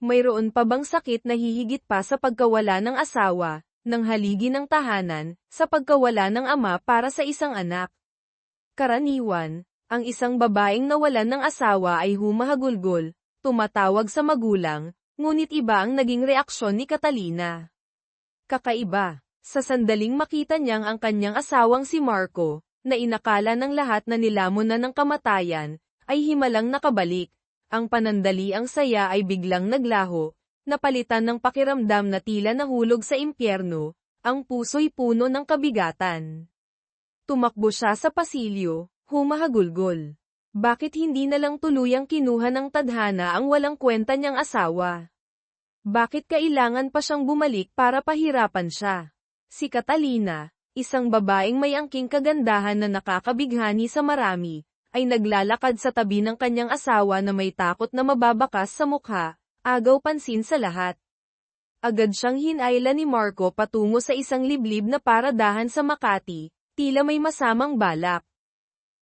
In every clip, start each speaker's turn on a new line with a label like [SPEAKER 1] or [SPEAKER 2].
[SPEAKER 1] Mayroon pa bang sakit na hihigit pa sa pagkawala ng asawa, ng haligi ng tahanan, sa pagkawala ng ama para sa isang anak? Karaniwan, ang isang babaeng nawalan ng asawa ay humahagulgol, tumatawag sa magulang, ngunit iba ang naging reaksyon ni Catalina. Kakaiba, sa sandaling makita niyang ang kanyang asawang si Marco, na inakala ng lahat na nilamon na ng kamatayan, ay himalang nakabalik. Ang panandaliang saya ay biglang naglaho, napalitan ng pakiramdam na tila nahulog sa impyerno, ang puso'y puno ng kabigatan. Tumakbo siya sa pasilyo, humahagulgol. Bakit hindi na lang tuluyang kinuha ng tadhana ang walang kwenta niyang asawa? Bakit kailangan pa siyang bumalik para pahirapan siya? Si Catalina, isang babaeng may angking kagandahan na nakakabighani sa marami, ay naglalakad sa tabi ng kanyang asawa na may takot na mababakas sa mukha, agaw pansin sa lahat. Agad siyang hinayla ni Marco patungo sa isang liblib na paradahan sa Makati, tila may masamang balak.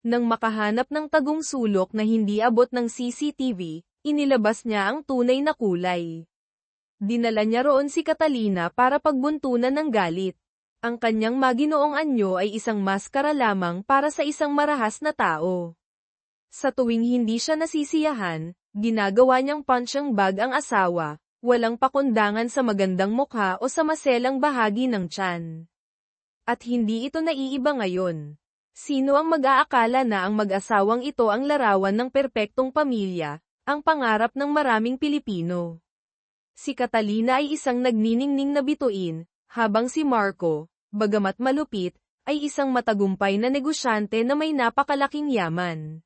[SPEAKER 1] Nang makahanap ng tagong sulok na hindi abot ng CCTV, inilabas niya ang tunay na kulay. Dinala niya roon si Catalina para pagbuntunan ng galit. Ang kanyang maginoong anyo ay isang maskara lamang para sa isang marahas na tao. Sa tuwing hindi siya nasisiyahan, ginagawa niyang punching bag ang asawa, walang pakundangan sa magandang mukha o sa maselang bahagi ng tiyan. At hindi ito naiiba ngayon. Sino ang mag-aakala na ang mag-asawang ito ang larawan ng perpektong pamilya, ang pangarap ng maraming Pilipino? Si Catalina ay isang nagniningning na bituin, habang si Marco, bagamat malupit, ay isang matagumpay na negosyante na may napakalaking yaman.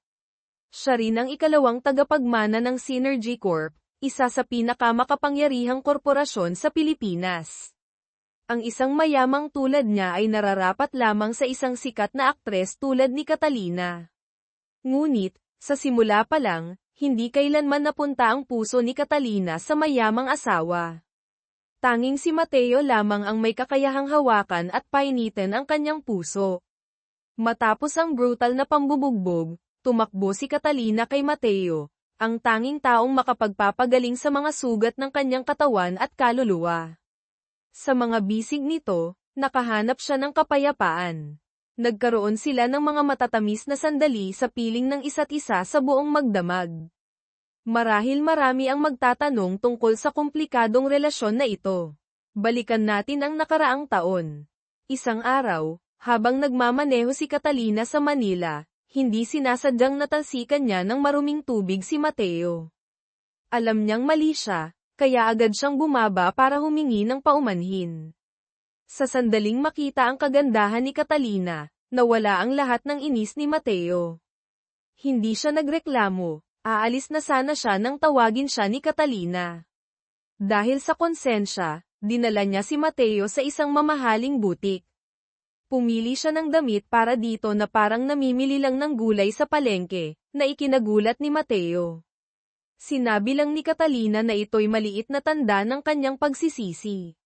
[SPEAKER 1] Siya rin ang ikalawang tagapagmana ng Synergy Corp, isa sa pinakamakapangyarihang korporasyon sa Pilipinas. Ang isang mayamang tulad niya ay nararapat lamang sa isang sikat na aktres tulad ni Catalina. Ngunit, sa simula pa lang, hindi kailanman napunta ang puso ni Catalina sa mayamang asawa. Tanging si Mateo lamang ang may kakayahang hawakan at painitin ang kanyang puso. Matapos ang brutal na pambubugbog, tumakbo si Catalina kay Mateo, ang tanging taong makapagpapagaling sa mga sugat ng kanyang katawan at kaluluwa. Sa mga bisig nito, nakahanap siya ng kapayapaan. Nagkaroon sila ng mga matatamis na sandali sa piling ng isa't isa sa buong magdamag. Marahil marami ang magtatanong tungkol sa komplikadong relasyon na ito. Balikan natin ang nakaraang taon. Isang araw, habang nagmamaneho si Catalina sa Manila, hindi sinasadyang natalsikan niya ng maruming tubig si Mateo. Alam niyang mali siya, kaya agad siyang bumaba para humingi ng paumanhin. Sa sandaling makita ang kagandahan ni Catalina, nawala ang lahat ng inis ni Mateo. Hindi siya nagreklamo, aalis na sana siya nang tawagin siya ni Catalina. Dahil sa konsensya, dinala niya si Mateo sa isang mamahaling butik. Pumili siya ng damit para dito na parang namimili lang ng gulay sa palengke, na ikinagulat ni Mateo. Sinabi lang ni Catalina na ito'y maliit na tanda ng kanyang pagsisisi.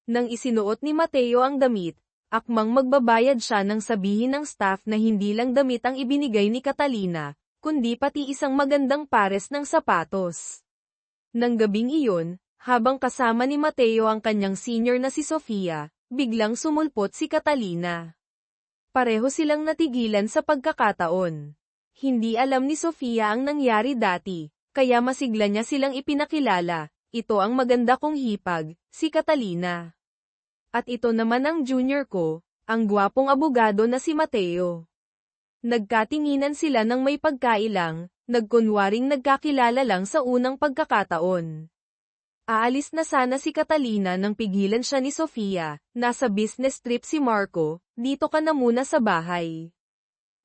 [SPEAKER 1] Nang isinuot ni Mateo ang damit, akmang magbabayad siya nang sabihin ng staff na hindi lang damit ang ibinigay ni Catalina, kundi pati isang magandang pares ng sapatos. Nang gabing iyon, habang kasama ni Mateo ang kanyang senior na si Sofia, biglang sumulpot si Catalina. Pareho silang natigilan sa pagkakataon. Hindi alam ni Sofia ang nangyari dati, kaya masigla niya silang ipinakilala. Ito ang maganda kong hipag, si Catalina. At ito naman ang junior ko, ang gwapong abogado na si Mateo. Nagkatinginan sila ng may pagkailang, nagkunwaring nagkakilala lang sa unang pagkakataon. Aalis na sana si Catalina nang pigilan siya ni Sofia, nasa business trip si Marco, dito ka na muna sa bahay.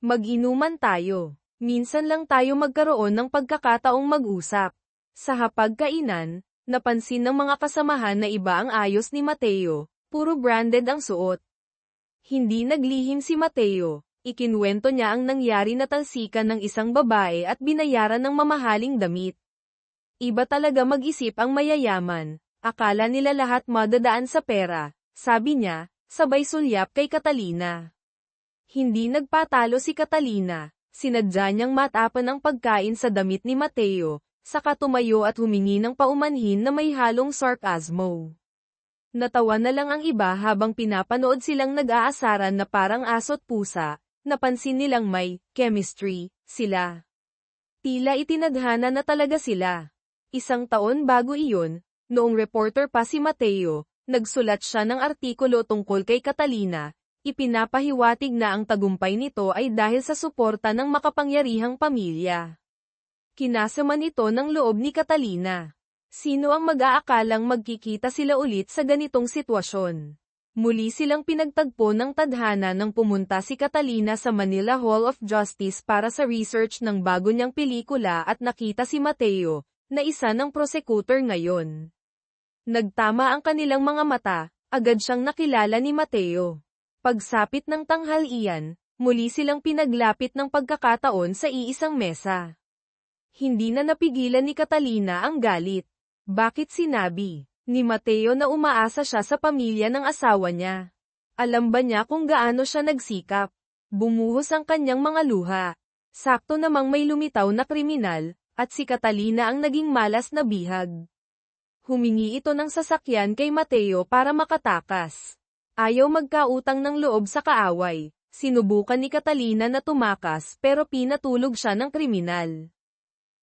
[SPEAKER 1] Mag-inuman tayo. Minsan lang tayo magkaroon ng pagkakataong mag-usap. Sa hapagkainan, napansin ng mga kasamahan na iba ang ayos ni Mateo, puro branded ang suot. Hindi naglihim si Mateo, ikinwento niya ang nangyari na talsikan ng isang babae at binayaran ng mamahaling damit. Iba talaga mag-isip ang mayayaman, akala nila lahat madadaan sa pera, sabi niya, sabay sulyap kay Catalina. Hindi nagpatalo si Catalina, sinadya niyang matapan ang pagkain sa damit ni Mateo, saka tumayo at humingi ng paumanhin na may halong sarkasmo. Natawa na lang ang iba habang pinapanood silang nag-aasaran na parang aso't pusa, napansin nilang may chemistry sila. Tila itinadhana na talaga sila. Isang taon bago iyon, noong reporter pa si Mateo, nagsulat siya ng artikulo tungkol kay Catalina, ipinapahiwatig na ang tagumpay nito ay dahil sa suporta ng makapangyarihang pamilya. Kinasama nito ng loob ni Catalina. Sino ang mag-aakalang magkikita sila ulit sa ganitong sitwasyon? Muli silang pinagtagpo ng tadhana nang pumunta si Catalina sa Manila Hall of Justice para sa research ng bago niyang pelikula at nakita si Mateo, na isa ng prosecutor ngayon. Nagtama ang kanilang mga mata, agad siyang nakilala ni Mateo. Pagsapit ng tanghalian, muli silang pinaglapit ng pagkakataon sa iisang mesa. Hindi na napigilan ni Catalina ang galit. Bakit sinabi ni Mateo na umaasa siya sa pamilya ng asawa niya? Alam ba niya kung gaano siya nagsikap? Bumuhos ang kanyang mga luha. Sakto namang may lumitaw na kriminal, at si Catalina ang naging malas na bihag. Humingi ito ng sasakyan kay Mateo para makatakas. Ayaw magkautang ng loob sa kaaway. Sinubukan ni Catalina na tumakas pero pinatulog siya ng kriminal.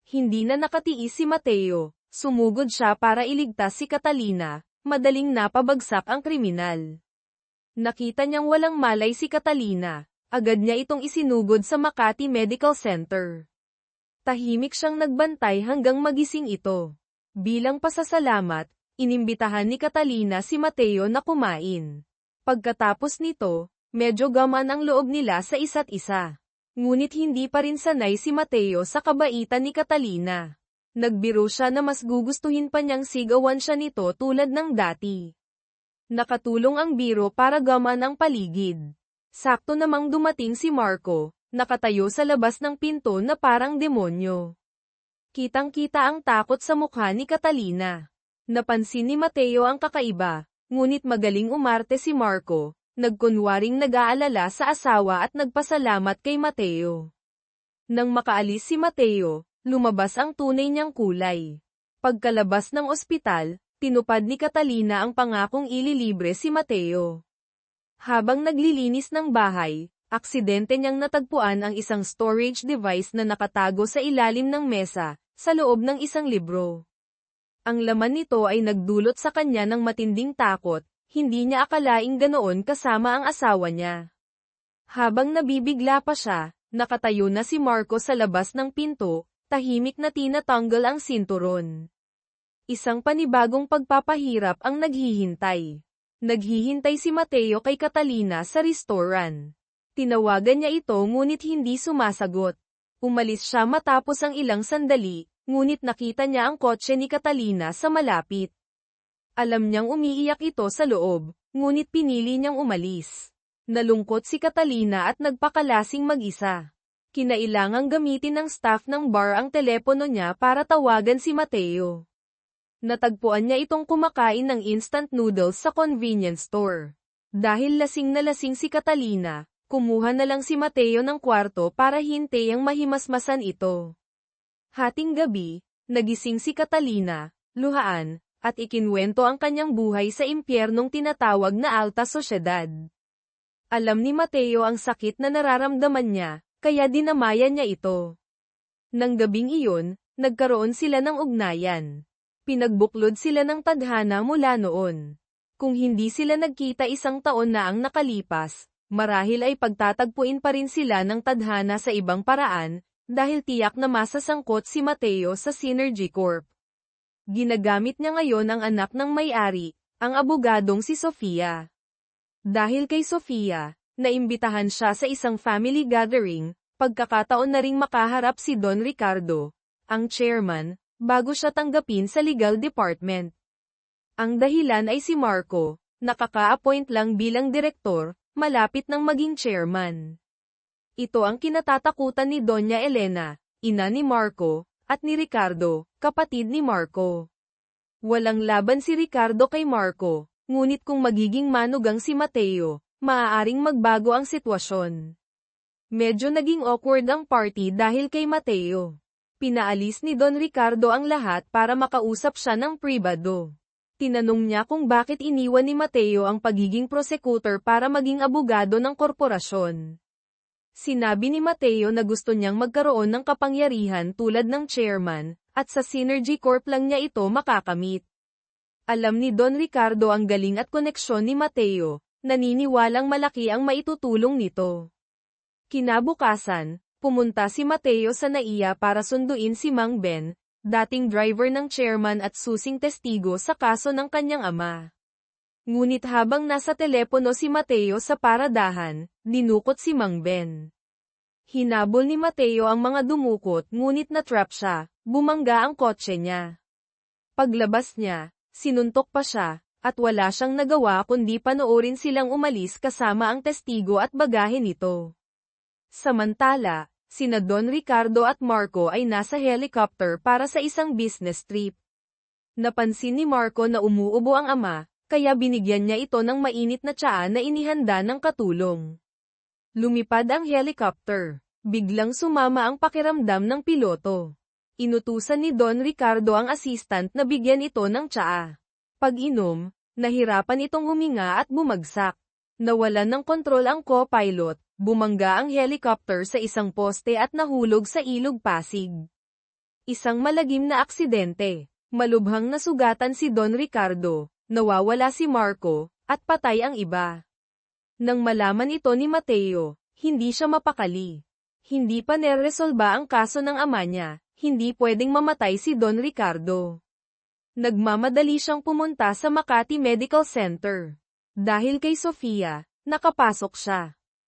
[SPEAKER 1] Hindi na nakatiis si Mateo. Sumugod siya para iligtas si Catalina, madaling napabagsak ang kriminal. Nakita niyang walang malay si Catalina, agad niya itong isinugod sa Makati Medical Center. Tahimik siyang nagbantay hanggang magising ito. Bilang pasasalamat, inimbitahan ni Catalina si Mateo na kumain. Pagkatapos nito, medyo gaman ang loob nila sa isa't isa. Ngunit hindi pa rin sanay si Mateo sa kabaitan ni Catalina. Nagbiro siya na mas gugustuhin pa niyang sigawan siya nito tulad ng dati. Nakatulong ang biro para gaman ang paligid. Sakto namang dumating si Marco, nakatayo sa labas ng pinto na parang demonyo. Kitang-kita ang takot sa mukha ni Catalina. Napansin ni Mateo ang kakaiba, ngunit magaling umarte si Marco, nagkunwaring nag-aalala sa asawa at nagpasalamat kay Mateo. Nang makaalis si Mateo, lumabas ang tunay niyang kulay. Pagkalabas ng ospital, tinupad ni Catalina ang pangakong ililibre si Mateo. Habang naglilinis ng bahay, aksidente niyang natagpuan ang isang storage device na nakatago sa ilalim ng mesa, sa loob ng isang libro. Ang laman nito ay nagdulot sa kanya ng matinding takot, hindi niya akalaing ganoon kasama ang asawa niya. Habang nabibigla pa siya, nakatayo na si Marco sa labas ng pinto, tahimik na tinatanggal ang sinturon. Isang panibagong pagpapahirap ang naghihintay. Naghihintay si Mateo kay Catalina sa restaurant. Tinawagan niya ito ngunit hindi sumasagot. Umalis siya matapos ang ilang sandali, ngunit nakita niya ang kotse ni Catalina sa malapit. Alam niyang umiiyak ito sa loob, ngunit pinili niyang umalis. Nalungkot si Catalina at nagpakalasing mag-isa. Kinailangang gamitin ng staff ng bar ang telepono niya para tawagan si Mateo. Natagpuan niya itong kumakain ng instant noodles sa convenience store. Dahil lasing na lasing si Catalina, kumuha na lang si Mateo ng kwarto para hintayang mahimasmasan ito. Hating gabi, nagising si Catalina, luhaan, at ikinwento ang kanyang buhay sa impyernong tinatawag na alta sosyedad. Alam ni Mateo ang sakit na nararamdaman niya, kaya dinamayan niya ito. Nang gabing iyon, nagkaroon sila ng ugnayan. Pinagbuklod sila ng tadhana mula noon. Kung hindi sila nagkita isang taon na ang nakalipas, marahil ay pagtatagpuin pa rin sila ng tadhana sa ibang paraan, dahil tiyak na masasangkot si Mateo sa Synergy Corp. Ginagamit niya ngayon ang anak ng may-ari, ang abogadong si Sofia. Dahil kay Sofia, naimbitahan siya sa isang family gathering, pagkakataon na ring makaharap si Don Ricardo, ang chairman, bago siya tanggapin sa legal department. Ang dahilan ay si Marco, nakaka-appoint lang bilang direktor, malapit nang maging chairman. Ito ang kinatatakutan ni Doña Elena, ina ni Marco, at ni Ricardo, kapatid ni Marco. Walang laban si Ricardo kay Marco, ngunit kung magiging manugang si Mateo, maaaring magbago ang sitwasyon. Medyo naging awkward ang party dahil kay Mateo. Pinaalis ni Don Ricardo ang lahat para makausap siya ng pribado. Tinanong niya kung bakit iniwan ni Mateo ang pagiging prosecutor para maging abogado ng korporasyon. Sinabi ni Mateo na gusto niyang magkaroon ng kapangyarihan tulad ng chairman, at sa Synergy Corp lang niya ito makakamit. Alam ni Don Ricardo ang galing at koneksyon ni Mateo, naniniwalang malaki ang maitutulong nito. Kinabukasan, pumunta si Mateo sa NAIA para sunduin si Mang Ben, dating driver ng chairman at susing testigo sa kaso ng kanyang ama. Ngunit habang nasa telepono si Mateo sa paradahan, dinukot si Mang Ben. Hinabol ni Mateo ang mga dumukot ngunit na-trap siya, bumangga ang kotse niya. Paglabas niya, sinuntok pa siya, at wala siyang nagawa kundi panoorin silang umalis kasama ang testigo at bagahe nito. Samantala, sina Don Ricardo at Marco ay nasa helicopter para sa isang business trip. Napansin ni Marco na umuubo ang ama, kaya binigyan niya ito ng mainit na tsaa na inihanda ng katulong. Lumipad ang helicopter. Biglang sumama ang pakiramdam ng piloto. Inutusan ni Don Ricardo ang assistant na bigyan ito ng tsaa. Pag-inom, nahirapan itong huminga at bumagsak. Nawalan ng kontrol ang co-pilot, bumangga ang helicopter sa isang poste at nahulog sa ilog Pasig. Isang malagim na aksidente. Malubhang nasugatan si Don Ricardo, nawawala si Marco, at patay ang iba. Nang malaman ito ni Mateo, hindi siya mapakali. Hindi pa neresolba ang kaso ng ama niya, hindi pwedeng mamatay si Don Ricardo. Nagmamadali siyang pumunta sa Makati Medical Center. Dahil kay Sofia, nakapasok siya.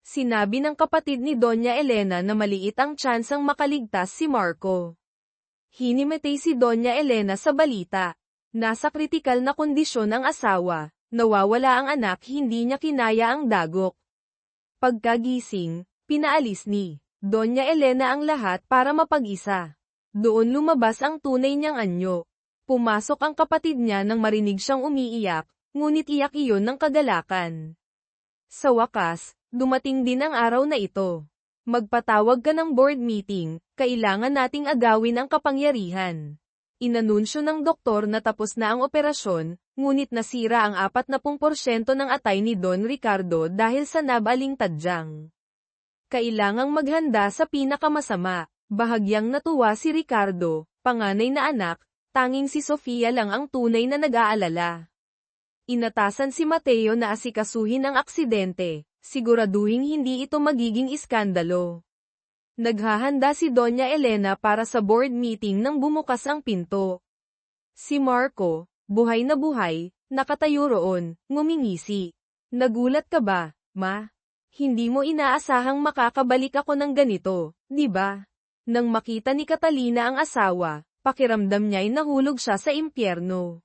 [SPEAKER 1] Sinabi ng kapatid ni Doña Elena na maliit ang tsansang makaligtas si Marco. Hinimatay si Doña Elena sa balita. Nasa kritikal na kondisyon ang asawa, nawawala ang anak, hindi niya kinaya ang dagok. Pagkagising, pinaalis ni Doña Elena ang lahat para mapag-isa. Doon lumabas ang tunay niyang anyo. Pumasok ang kapatid niya nang marinig siyang umiiyak, ngunit iyak iyon ng kagalakan. Sa wakas, dumating din ang araw na ito. Magpatawag ka ng board meeting, kailangan nating agawin ang kapangyarihan. Inanunsyo ng doktor na tapos na ang operasyon, ngunit nasira ang 40% ng atay ni Don Ricardo dahil sa nabaling tadyang. Kailangang maghanda sa pinakamasama. Bahagyang natuwa si Ricardo, panganay na anak, tanging si Sofia lang ang tunay na nag-aalala. Inatasan si Mateo na asikasuhin ang aksidente, siguraduhing hindi ito magiging iskandalo. Naghahanda si Doña Elena para sa board meeting nang bumukas ang pinto. Si Marco, buhay na buhay, nakatayo roon, ngumingisi. Nagulat ka ba, ma? Hindi mo inaasahang makakabalik ako ng ganito, di ba? Nang makita ni Catalina ang asawa, pakiramdam niya'y nahulog siya sa impyerno.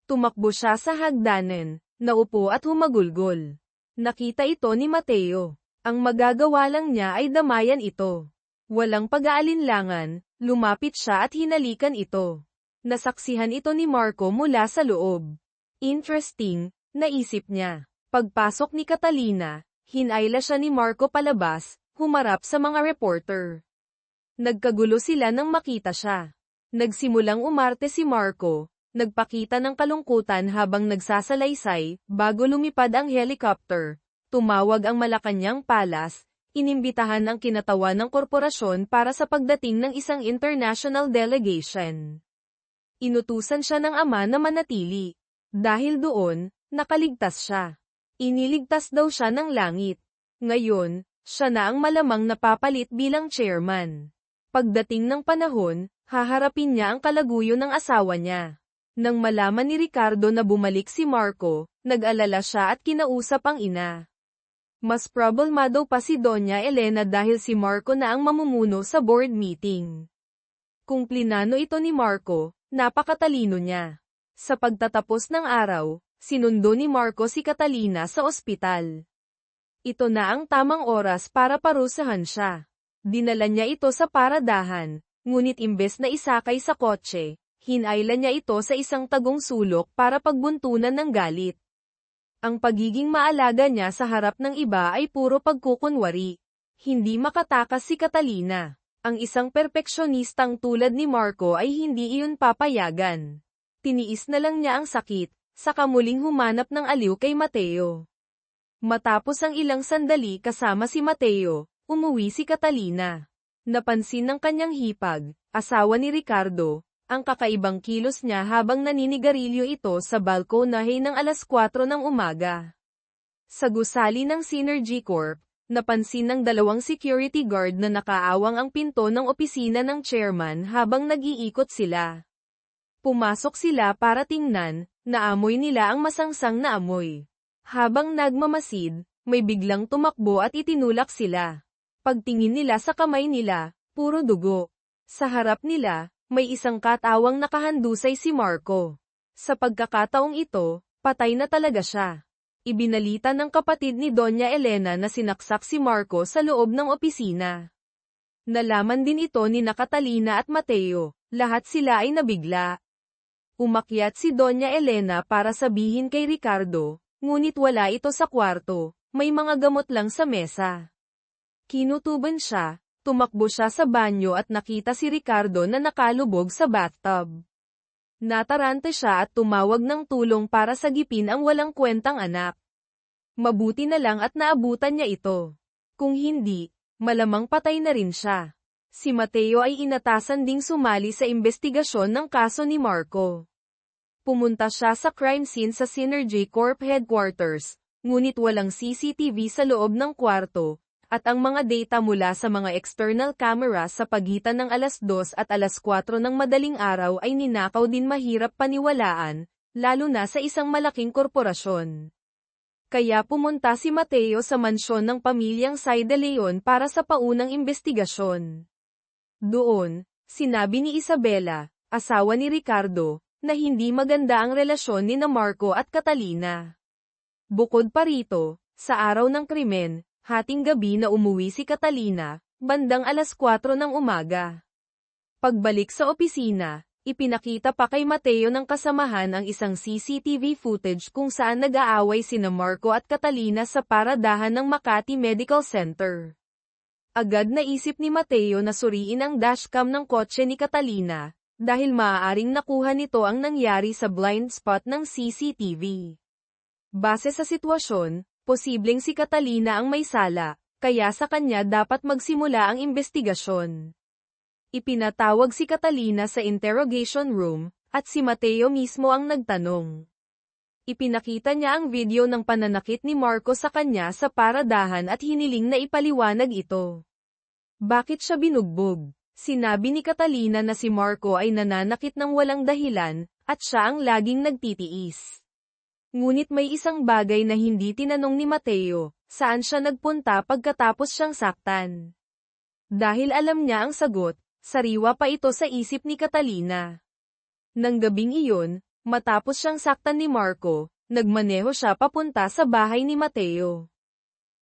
[SPEAKER 1] Tumakbo siya sa hagdanan, naupo at humagulgol. Nakita ito ni Mateo. Ang magagawa lang niya ay damayan ito. Walang pag-aalinlangan, lumapit siya at hinalikan ito. Nasaksihan ito ni Marco mula sa loob. Interesting, naisip niya. Pagpasok ni Catalina, hinayla siya ni Marco palabas, humarap sa mga reporter. Nagkagulo sila nang makita siya. Nagsimulang umarte si Marco, nagpakita ng kalungkutan habang nagsasalaysay, bago lumipad ang helicopter. Tumawag ang Malacanang Palace, inimbitahan ang kinatawan ng korporasyon para sa pagdating ng isang international delegation. Inutusan siya ng ama na manatili. Dahil doon, nakaligtas siya. Iniligtas daw siya ng langit. Ngayon, siya na ang malamang napapalit bilang chairman. Pagdating ng panahon, haharapin niya ang kalaguyo ng asawa niya. Nang malaman ni Ricardo na bumalik si Marco, nag-alala siya at kinausap ang ina. Mas problemado pa si Doña Elena dahil si Marco na ang mamumuno sa board meeting. Kung plinano ito ni Marco, napakatalino niya. Sa pagtatapos ng araw, sinundo ni Marco si Catalina sa ospital. Ito na ang tamang oras para parusahan siya. Dinala niya ito sa paradahan, ngunit imbes na isakay sa kotse, hinayla niya ito sa isang tagong sulok para pagbuntunan ng galit. Ang pagiging maalaga niya sa harap ng iba ay puro pagkukunwari. Hindi makatakas si Catalina. Ang isang perpeksyonistang tulad ni Marco ay hindi iyon papayagan. Tiniis na lang niya ang sakit, saka muling humanap ng aliw kay Mateo. Matapos ang ilang sandali kasama si Mateo, umuwi si Catalina. Napansin ng kanyang hipag, asawa ni Ricardo, ang kakaibang kilos niya habang naninigarilyo ito sa balkonahe ng 4:00 ng umaga. Sa gusali ng Synergy Corp, napansin ng dalawang security guard na nakaawang ang pinto ng opisina ng chairman habang nag-iikot sila. Pumasok sila para tingnan, naamoy nila ang masangsang na amoy. Habang nagmamasid, may biglang tumakbo at itinulak sila. Pagtingin nila sa kamay nila, puro dugo. Sa harap nila, may isang katawang nakahandusay si Marco. Sa pagkakataong ito, patay na talaga siya. Ibinalita ng kapatid ni Doña Elena na sinaksak si Marco sa loob ng opisina. Nalaman din ito ni Catalina at Mateo, lahat sila ay nabigla. Umakyat si Doña Elena para sabihin kay Ricardo, ngunit wala ito sa kwarto, may mga gamot lang sa mesa. Kinutuban siya, tumakbo siya sa banyo at nakita si Ricardo na nakalubog sa bathtub. Natarante siya at tumawag ng tulong para sagipin ang walang kwentang anak. Mabuti na lang at naabutan niya ito. Kung hindi, malamang patay na rin siya. Si Mateo ay inatasan ding sumali sa investigasyon ng kaso ni Marco. Pumunta siya sa crime scene sa Synergy Corp headquarters, ngunit walang CCTV sa loob ng kwarto, at ang mga data mula sa mga external camera sa pagitan ng 2:00 at 4:00 ng madaling araw ay ninakaw din mahirap paniwalaan, lalo na sa isang malaking korporasyon. Kaya pumunta si Mateo sa mansyon ng pamilyang Say de Leon para sa paunang investigasyon. Doon, sinabi ni Isabela, asawa ni Ricardo, na hindi maganda ang relasyon ni Marco at Catalina. Bukod pa rito, sa araw ng krimen, hating gabi na umuwi si Catalina, bandang 4:00 ng umaga. Pagbalik sa opisina, ipinakita pa kay Mateo ng kasamahan ang isang CCTV footage kung saan nag-aaway sina Marco at Catalina sa paradahan ng Makati Medical Center. Agad naisip ni Mateo na suriin ang dashcam ng kotse ni Catalina, dahil maaaring nakuha nito ang nangyari sa blind spot ng CCTV. Base sa sitwasyon, posibleng si Catalina ang may sala, kaya sa kanya dapat magsimula ang investigasyon. Ipinatawag si Catalina sa interrogation room, at si Mateo mismo ang nagtanong. Ipinakita niya ang video ng pananakit ni Marco sa kanya sa paradahan at hiniling na ipaliwanag ito. Bakit siya binugbog? Sinabi ni Catalina na si Marco ay nananakit ng walang dahilan, at siya ang laging nagtitiis. Ngunit may isang bagay na hindi tinanong ni Mateo, saan siya nagpunta pagkatapos siyang saktan. Dahil alam niya ang sagot, sariwa pa ito sa isip ni Catalina. Nang gabing iyon, matapos siyang saktan ni Marco, nagmaneho siya papunta sa bahay ni Mateo.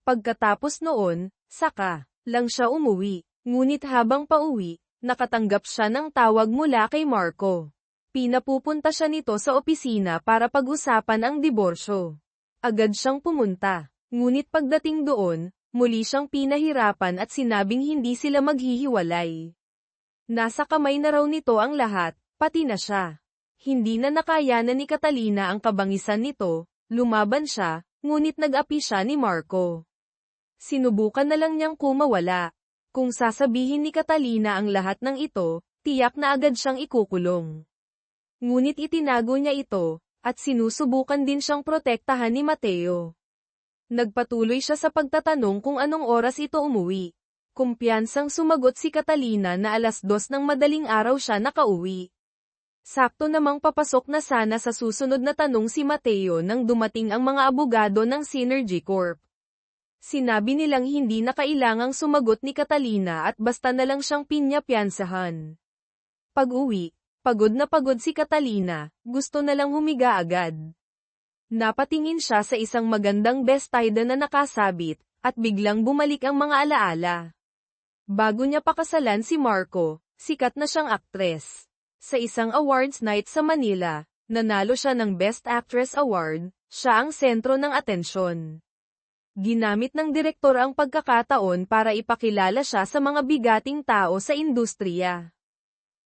[SPEAKER 1] Pagkatapos noon, saka lang siya umuwi. Ngunit habang pauwi, nakatanggap siya ng tawag mula kay Marco. Pinapupunta siya nito sa opisina para pag-usapan ang diborsyo. Agad siyang pumunta, ngunit pagdating doon, muli siyang pinahirapan at sinabing hindi sila maghihiwalay. Nasa kamay na raw nito ang lahat, pati na siya. Hindi na nakayanan ni Catalina ang kabangisan nito, lumaban siya, ngunit nag-api siya ni Marco. Sinubukan na lang niyang kumawala. Kung sasabihin ni Catalina ang lahat ng ito, tiyak na agad siyang ikukulong. Ngunit itinago niya ito, at sinusubukan din siyang protektahan ni Mateo. Nagpatuloy siya sa pagtatanong kung anong oras ito umuwi. Kumpiyansang sumagot si Catalina na 2:00 ng madaling araw siya nakauwi. Sakto namang papasok na sana sa susunod na tanong si Mateo nang dumating ang mga abogado ng Synergy Corp. Sinabi nilang hindi na kailangang sumagot ni Catalina at basta na lang siyang pinya-piyansahan. Pag-uwi, pagod na pagod si Catalina, gusto na lang humiga agad. Napatingin siya sa isang magandang bestida na nakasabit, at biglang bumalik ang mga alaala. Bago niya pakasalan si Marco, sikat na siyang aktres. Sa isang awards night sa Manila, nanalo siya ng Best Actress Award, siya ang sentro ng atensyon. Ginamit ng direktor ang pagkakataon para ipakilala siya sa mga bigating tao sa industriya.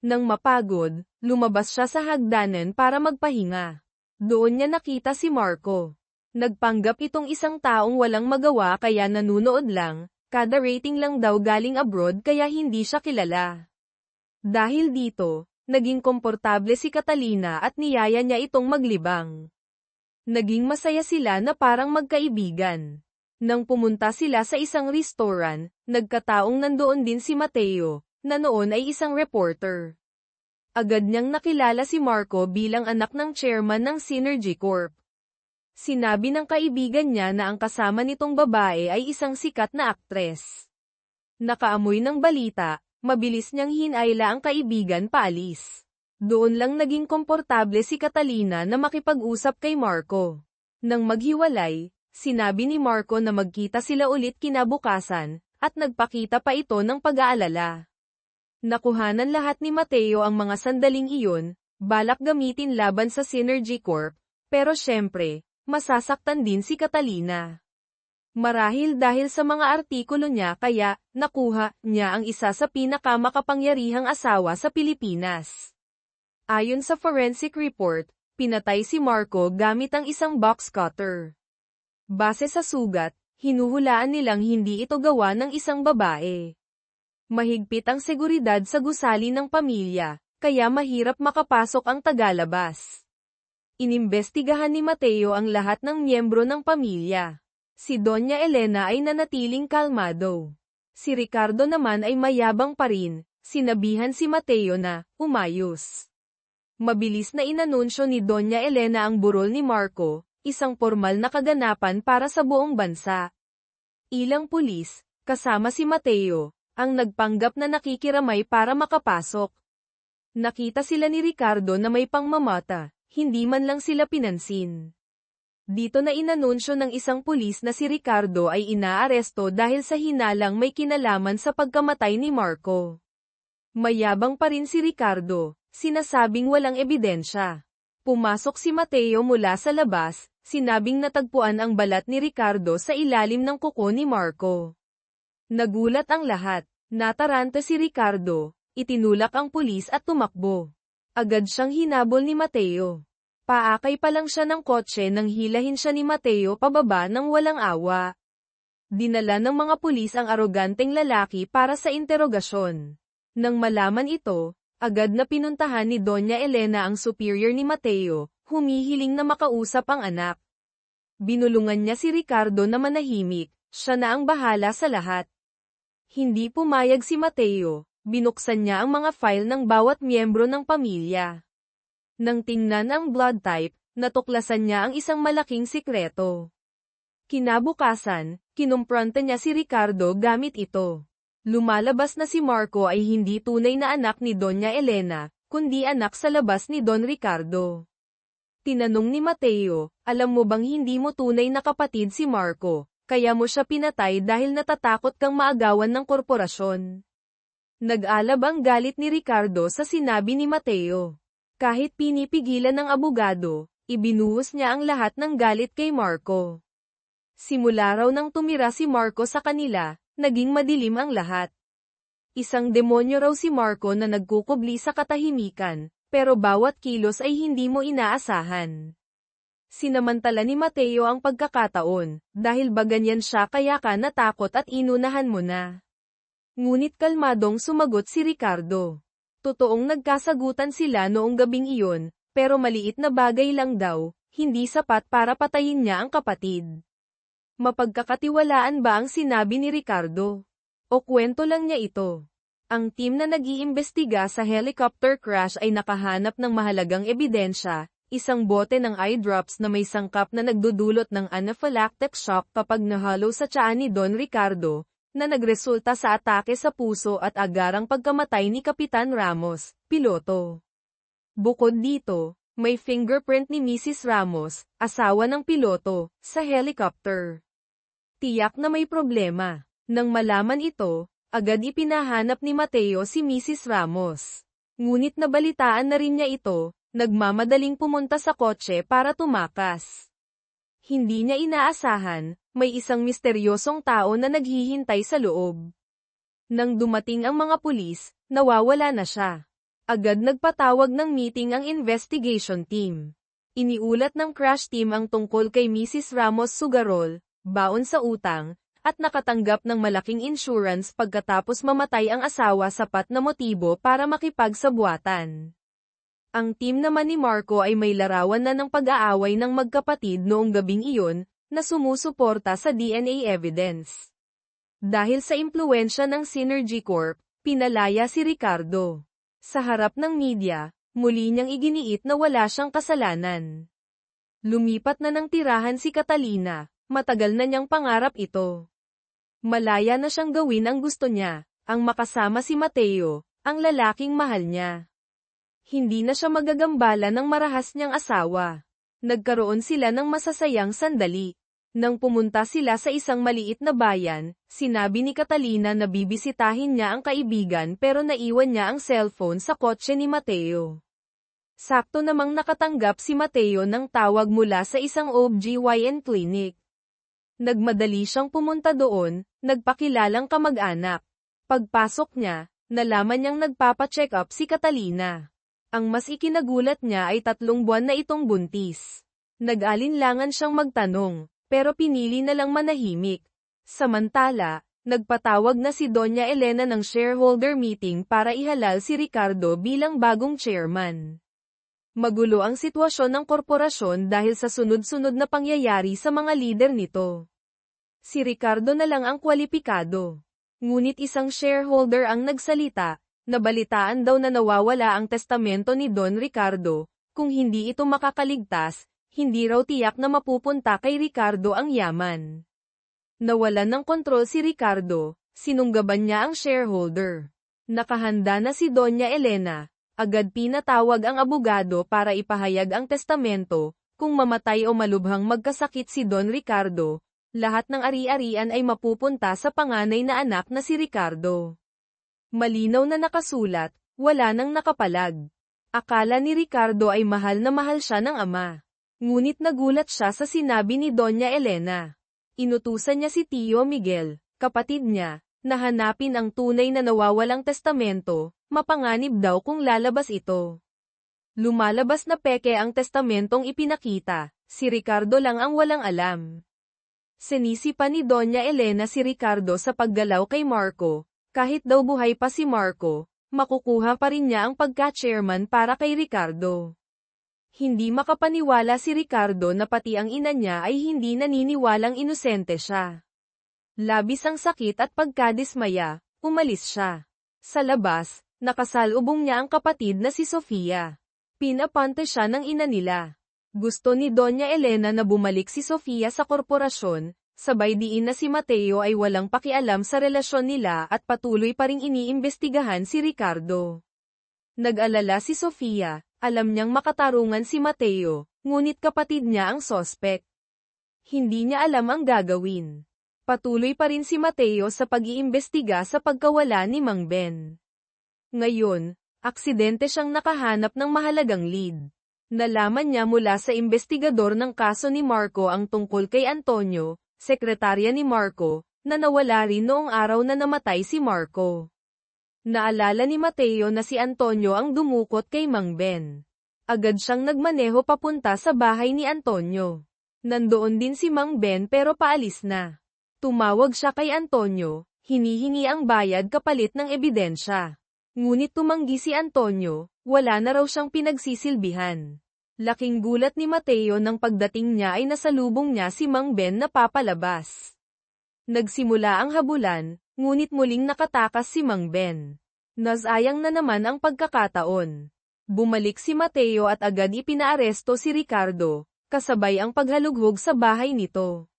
[SPEAKER 1] Nang mapagod, lumabas siya sa hagdanan para magpahinga. Doon niya nakita si Marco. Nagpanggap itong isang taong walang magawa kaya nanunood lang, kada rating lang daw galing abroad kaya hindi siya kilala. Dahil dito, naging komportable si Catalina at niyaya niya itong maglibang. Naging masaya sila na parang magkaibigan. Nang pumunta sila sa isang restaurant, nagkataong nandoon din si Mateo, na noon ay isang reporter. Agad niyang nakilala si Marco bilang anak ng chairman ng Synergy Corp. Sinabi ng kaibigan niya na ang kasama nitong babae ay isang sikat na aktres. Nakaamoy ng balita, mabilis niyang hinayla ang kaibigan paalis. Doon lang naging komportable si Catalina na makipag-usap kay Marco. Nang maghiwalay, sinabi ni Marco na magkita sila ulit kinabukasan, at nagpakita pa ito ng pag-aalala. Nakuhanan lahat ni Mateo ang mga sandaling iyon, balak gamitin laban sa Synergy Corp, pero syempre, masasaktan din si Catalina. Marahil dahil sa mga artikulo niya kaya, nakuha niya ang isa sa pinakamakapangyarihang asawa sa Pilipinas. Ayon sa forensic report, pinatay si Marco gamit ang isang box cutter. Base sa sugat, hinuhulaan nilang hindi ito gawa ng isang babae. Mahigpit ang seguridad sa gusali ng pamilya, kaya mahirap makapasok ang tagalabas. Inimbestigahan ni Mateo ang lahat ng miyembro ng pamilya. Si Doña Elena ay nanatiling kalmado. Si Ricardo naman ay mayabang pa rin, sinabihan si Mateo na, umayos. Mabilis na inanunsyo ni Doña Elena ang burol ni Marco, isang formal na kaganapan para sa buong bansa. Ilang pulis, kasama si Mateo, ang nagpanggap na nakikiramay para makapasok. Nakita sila ni Ricardo na may pangmamata, hindi man lang sila pinansin. Dito na inanunsyo ng isang pulis na si Ricardo ay inaaresto dahil sa hinalang may kinalaman sa pagkamatay ni Marco. Mayabang pa rin si Ricardo, sinasabing walang ebidensya. Pumasok si Mateo mula sa labas, sinabing natagpuan ang balat ni Ricardo sa ilalim ng kuko ni Marco. Nagulat ang lahat, nataranta si Ricardo, itinulak ang pulis at tumakbo. Agad siyang hinabol ni Mateo. Paakay pa lang siya ng kotse nang hilahin siya ni Mateo pababa ng walang awa. Dinala ng mga pulis ang aroganteng lalaki para sa interogasyon. Nang malaman ito, agad na pinuntahan ni Doña Elena ang superior ni Mateo, humihiling na makausap ang anak. Binulungan niya si Ricardo na manahimik, siya na ang bahala sa lahat. Hindi pumayag si Mateo, binuksan niya ang mga file ng bawat miyembro ng pamilya. Nang tingnan ang blood type, natuklasan niya ang isang malaking sikreto. Kinabukasan, kinumpronta niya si Ricardo gamit ito. Lumalabas na si Marco ay hindi tunay na anak ni Doña Elena, kundi anak sa labas ni Don Ricardo. Tinanong ni Mateo, alam mo bang hindi mo tunay na kapatid si Marco, kaya mo siya pinatay dahil natatakot kang maagawan ng korporasyon? Nag-alab ang galit ni Ricardo sa sinabi ni Mateo. Kahit pinipigilan ng abogado, ibinuhos niya ang lahat ng galit kay Marco. Simula raw nang tumira si Marco sa kanila, naging madilim ang lahat. Isang demonyo raw si Marco na nagkukubli sa katahimikan, pero bawat kilos ay hindi mo inaasahan. Sinamantala ni Mateo ang pagkakataon, dahil ba ganyan siya kaya ka natakot at inunahan mo na. Ngunit kalmadong sumagot si Ricardo. Totoong nagkasagutan sila noong gabing iyon, pero maliit na bagay lang daw, hindi sapat para patayin niya ang kapatid. Mapagkakatiwalaan ba ang sinabi ni Ricardo? O kwento lang niya ito? Ang team na nag-iimbestiga sa helicopter crash ay nakahanap ng mahalagang ebidensya, isang bote ng eye drops na may sangkap na nagdudulot ng anaphylactic shock kapag nahalo sa tiyan ni Don Ricardo, na nagresulta sa atake sa puso at agarang pagkamatay ni Kapitan Ramos, piloto. Bukod dito, may fingerprint ni Mrs. Ramos, asawa ng piloto, sa helicopter. Tiyak na may problema. Nang malaman ito, agad ipinahanap ni Mateo si Mrs. Ramos. Ngunit nabalitaan na rin niya ito, nagmamadaling pumunta sa kotse para tumakas. Hindi niya inaasahan, may isang misteryosong tao na naghihintay sa loob. Nang dumating ang mga pulis, nawawala na siya. Agad nagpatawag ng meeting ang investigation team. Iniulat ng crash team ang tungkol kay Mrs. Ramos Sugarol, baon sa utang, at nakatanggap ng malaking insurance pagkatapos mamatay ang asawa sapat na motibo para makipagsabwatan. Ang team naman ni Marco ay may larawan na ng pag-aaway ng magkapatid noong gabing iyon, na sumusuporta sa DNA evidence. Dahil sa impluwensya ng Synergy Corp, pinalaya si Ricardo. Sa harap ng media, muli niyang iginiit na wala siyang kasalanan. Lumipat na ng tirahan si Catalina, matagal na niyang pangarap ito. Malaya na siyang gawin ang gusto niya, ang makasama si Mateo, ang lalaking mahal niya. Hindi na siya magagambala ng marahas niyang asawa. Nagkaroon sila ng masasayang sandali. Nang pumunta sila sa isang maliit na bayan, sinabi ni Catalina na bibisitahin niya ang kaibigan pero naiwan niya ang cellphone sa kotse ni Mateo. Sakto namang nakatanggap si Mateo ng tawag mula sa isang OB/GYN clinic. Nagmadali siyang pumunta doon, nagpakilalang kamag-anak. Pagpasok niya, nalaman niyang nagpapa-check up si Catalina. Ang mas ikinagulat niya ay 3 buwan na itong buntis. Nag-alinlangan siyang magtanong, pero pinili na lang manahimik. Samantala, nagpatawag na si Doña Elena ng shareholder meeting para ihalal si Ricardo bilang bagong chairman. Magulo ang sitwasyon ng korporasyon dahil sa sunod-sunod na pangyayari sa mga lider nito. Si Ricardo na lang ang kwalipikado. Ngunit isang shareholder ang nagsalita, nabalitaan daw na nawawala ang testamento ni Don Ricardo, kung hindi ito makakaligtas, hindi raw tiyak na mapupunta kay Ricardo ang yaman. Nawalan ng kontrol si Ricardo, sinunggaban niya ang shareholder. Nakahanda na si Doña Elena, agad pinatawag ang abogado para ipahayag ang testamento, kung mamatay o malubhang magkasakit si Don Ricardo, lahat ng ari-arian ay mapupunta sa panganay na anak na si Ricardo. Malinaw na nakasulat, wala nang nakapalag. Akala ni Ricardo ay mahal na mahal siya ng ama. Ngunit nagulat siya sa sinabi ni Doña Elena. Inutusan niya si Tio Miguel, kapatid niya, na hanapin ang tunay na nawawalang testamento, mapanganib daw kung lalabas ito. Lumalabas na peke ang testamentong ipinakita, si Ricardo lang ang walang alam. Sinisipa ni Doña Elena si Ricardo sa paggalaw kay Marco. Kahit daw buhay pa si Marco, makukuha pa rin niya ang pagka-chairman para kay Ricardo. Hindi makapaniwala si Ricardo na pati ang ina niya ay hindi naniniwalang inosente siya. Labis ang sakit at pagkadismaya, umalis siya. Sa labas, nakasalubong niya ang kapatid na si Sofia. Pinapante siya ng ina nila. Gusto ni Doña Elena na bumalik si Sofia sa korporasyon, sabay diin na si Mateo ay walang pakialam sa relasyon nila at patuloy pa ring iniimbestigahan si Ricardo. Nag-alala si Sofia, alam niyang makatarungan si Mateo, ngunit kapatid niya ang sospek. Hindi niya alam ang gagawin. Patuloy pa rin si Mateo sa pag-iimbestiga sa pagkawala ni Mang Ben. Ngayon, aksidente siyang nakahanap ng mahalagang lead. Nalaman niya mula sa investigador ng kaso ni Marco ang tungkol kay Antonio, sekretarya ni Marco, na nawala rin noong araw na namatay si Marco. Naalala ni Mateo na si Antonio ang dumukot kay Mang Ben. Agad siyang nagmaneho papunta sa bahay ni Antonio. Nandoon din si Mang Ben pero paalis na. Tumawag siya kay Antonio, hinihingi ang bayad kapalit ng ebidensya. Ngunit tumanggi si Antonio, wala na raw siyang pinagsisilbihan. Laking gulat ni Mateo nang pagdating niya ay nasalubong niya si Mang Ben na papalabas. Nagsimula ang habulan, ngunit muling nakatakas si Mang Ben. Nasayang na naman ang pagkakataon. Bumalik si Mateo at agad ipinaaresto si Ricardo, kasabay ang paghalughog sa bahay nito.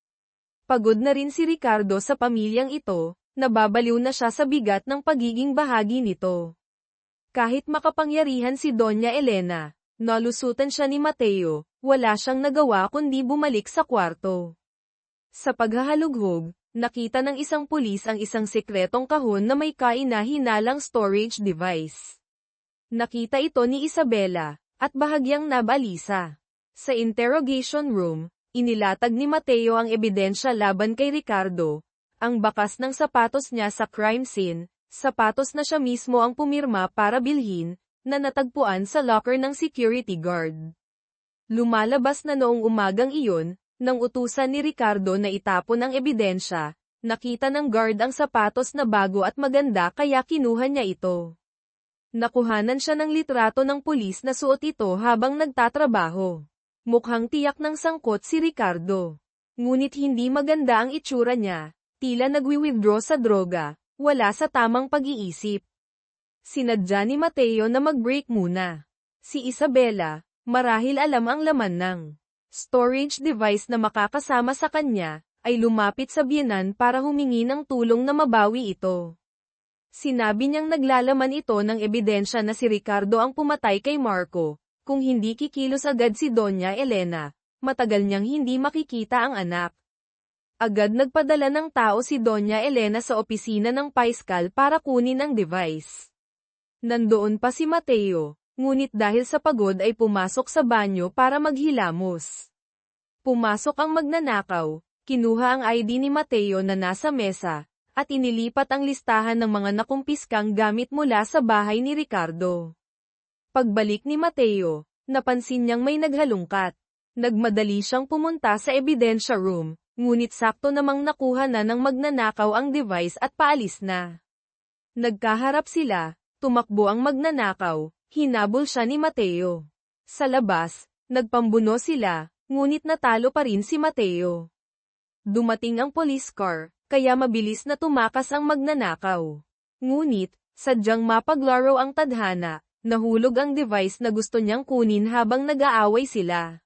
[SPEAKER 1] Pagod na rin si Ricardo sa pamilyang ito, nababaliw na siya sa bigat ng pagiging bahagi nito. Kahit makapangyarihan si Doña Elena, nalusutan siya ni Mateo, wala siyang nagawa kundi bumalik sa kwarto. Sa paghahalughog, nakita ng isang pulis ang isang sekretong kahon na may kaina-hinalang storage device. Nakita ito ni Isabela, at bahagyang nabalisa. Sa interrogation room, Inilatag ni Mateo ang ebidensya laban kay Ricardo, ang bakas ng sapatos niya sa crime scene, sapatos na siya mismo ang pumirma para bilhin, na natagpuan sa locker ng security guard. Lumalabas na noong umagang iyon, nang utusan ni Ricardo na itapon ang ebidensya, nakita ng guard ang sapatos na bago at maganda kaya kinuha niya ito. Nakuhanan siya ng litrato ng pulis na suot ito habang nagtatrabaho. Mukhang tiyak ng sangkot si Ricardo. Ngunit hindi maganda ang itsura niya, tila nagwi-withdraw sa droga, wala sa tamang pag-iisip. Sinadya ni Mateo na mag-break muna. Si Isabela, marahil alam ang laman ng storage device na makakasama sa kanya, ay lumapit sa biyenan para humingi ng tulong na mabawi ito. Sinabi niyang naglalaman ito ng ebidensya na si Ricardo ang pumatay kay Marco, kung hindi kikilos agad si Doña Elena, matagal niyang hindi makikita ang anak. Agad nagpadala ng tao si Doña Elena sa opisina ng Paiscal para kunin ang device. Nandoon pa si Mateo, ngunit dahil sa pagod ay pumasok sa banyo para maghilamos. Pumasok ang magnanakaw, kinuha ang ID ni Mateo na nasa mesa, at inilipat ang listahan ng mga nakumpiskang gamit mula sa bahay ni Ricardo. Pagbalik ni Mateo, napansin niyang may naghalungkat. Nagmadali siyang pumunta sa ebidensya room, ngunit sakto namang nakuha na ng magnanakaw ang device at paalis na. Nagkaharap sila, tumakbo ang magnanakaw, hinabol siya ni Mateo. Sa labas, nagpambuno sila, ngunit natalo pa rin si Mateo. Dumating ang police car, kaya mabilis na tumakas ang magnanakaw. Ngunit, sadyang mapaglaro ang tadhana, nahulog ang device na gusto niyang kunin habang nag-aaway sila.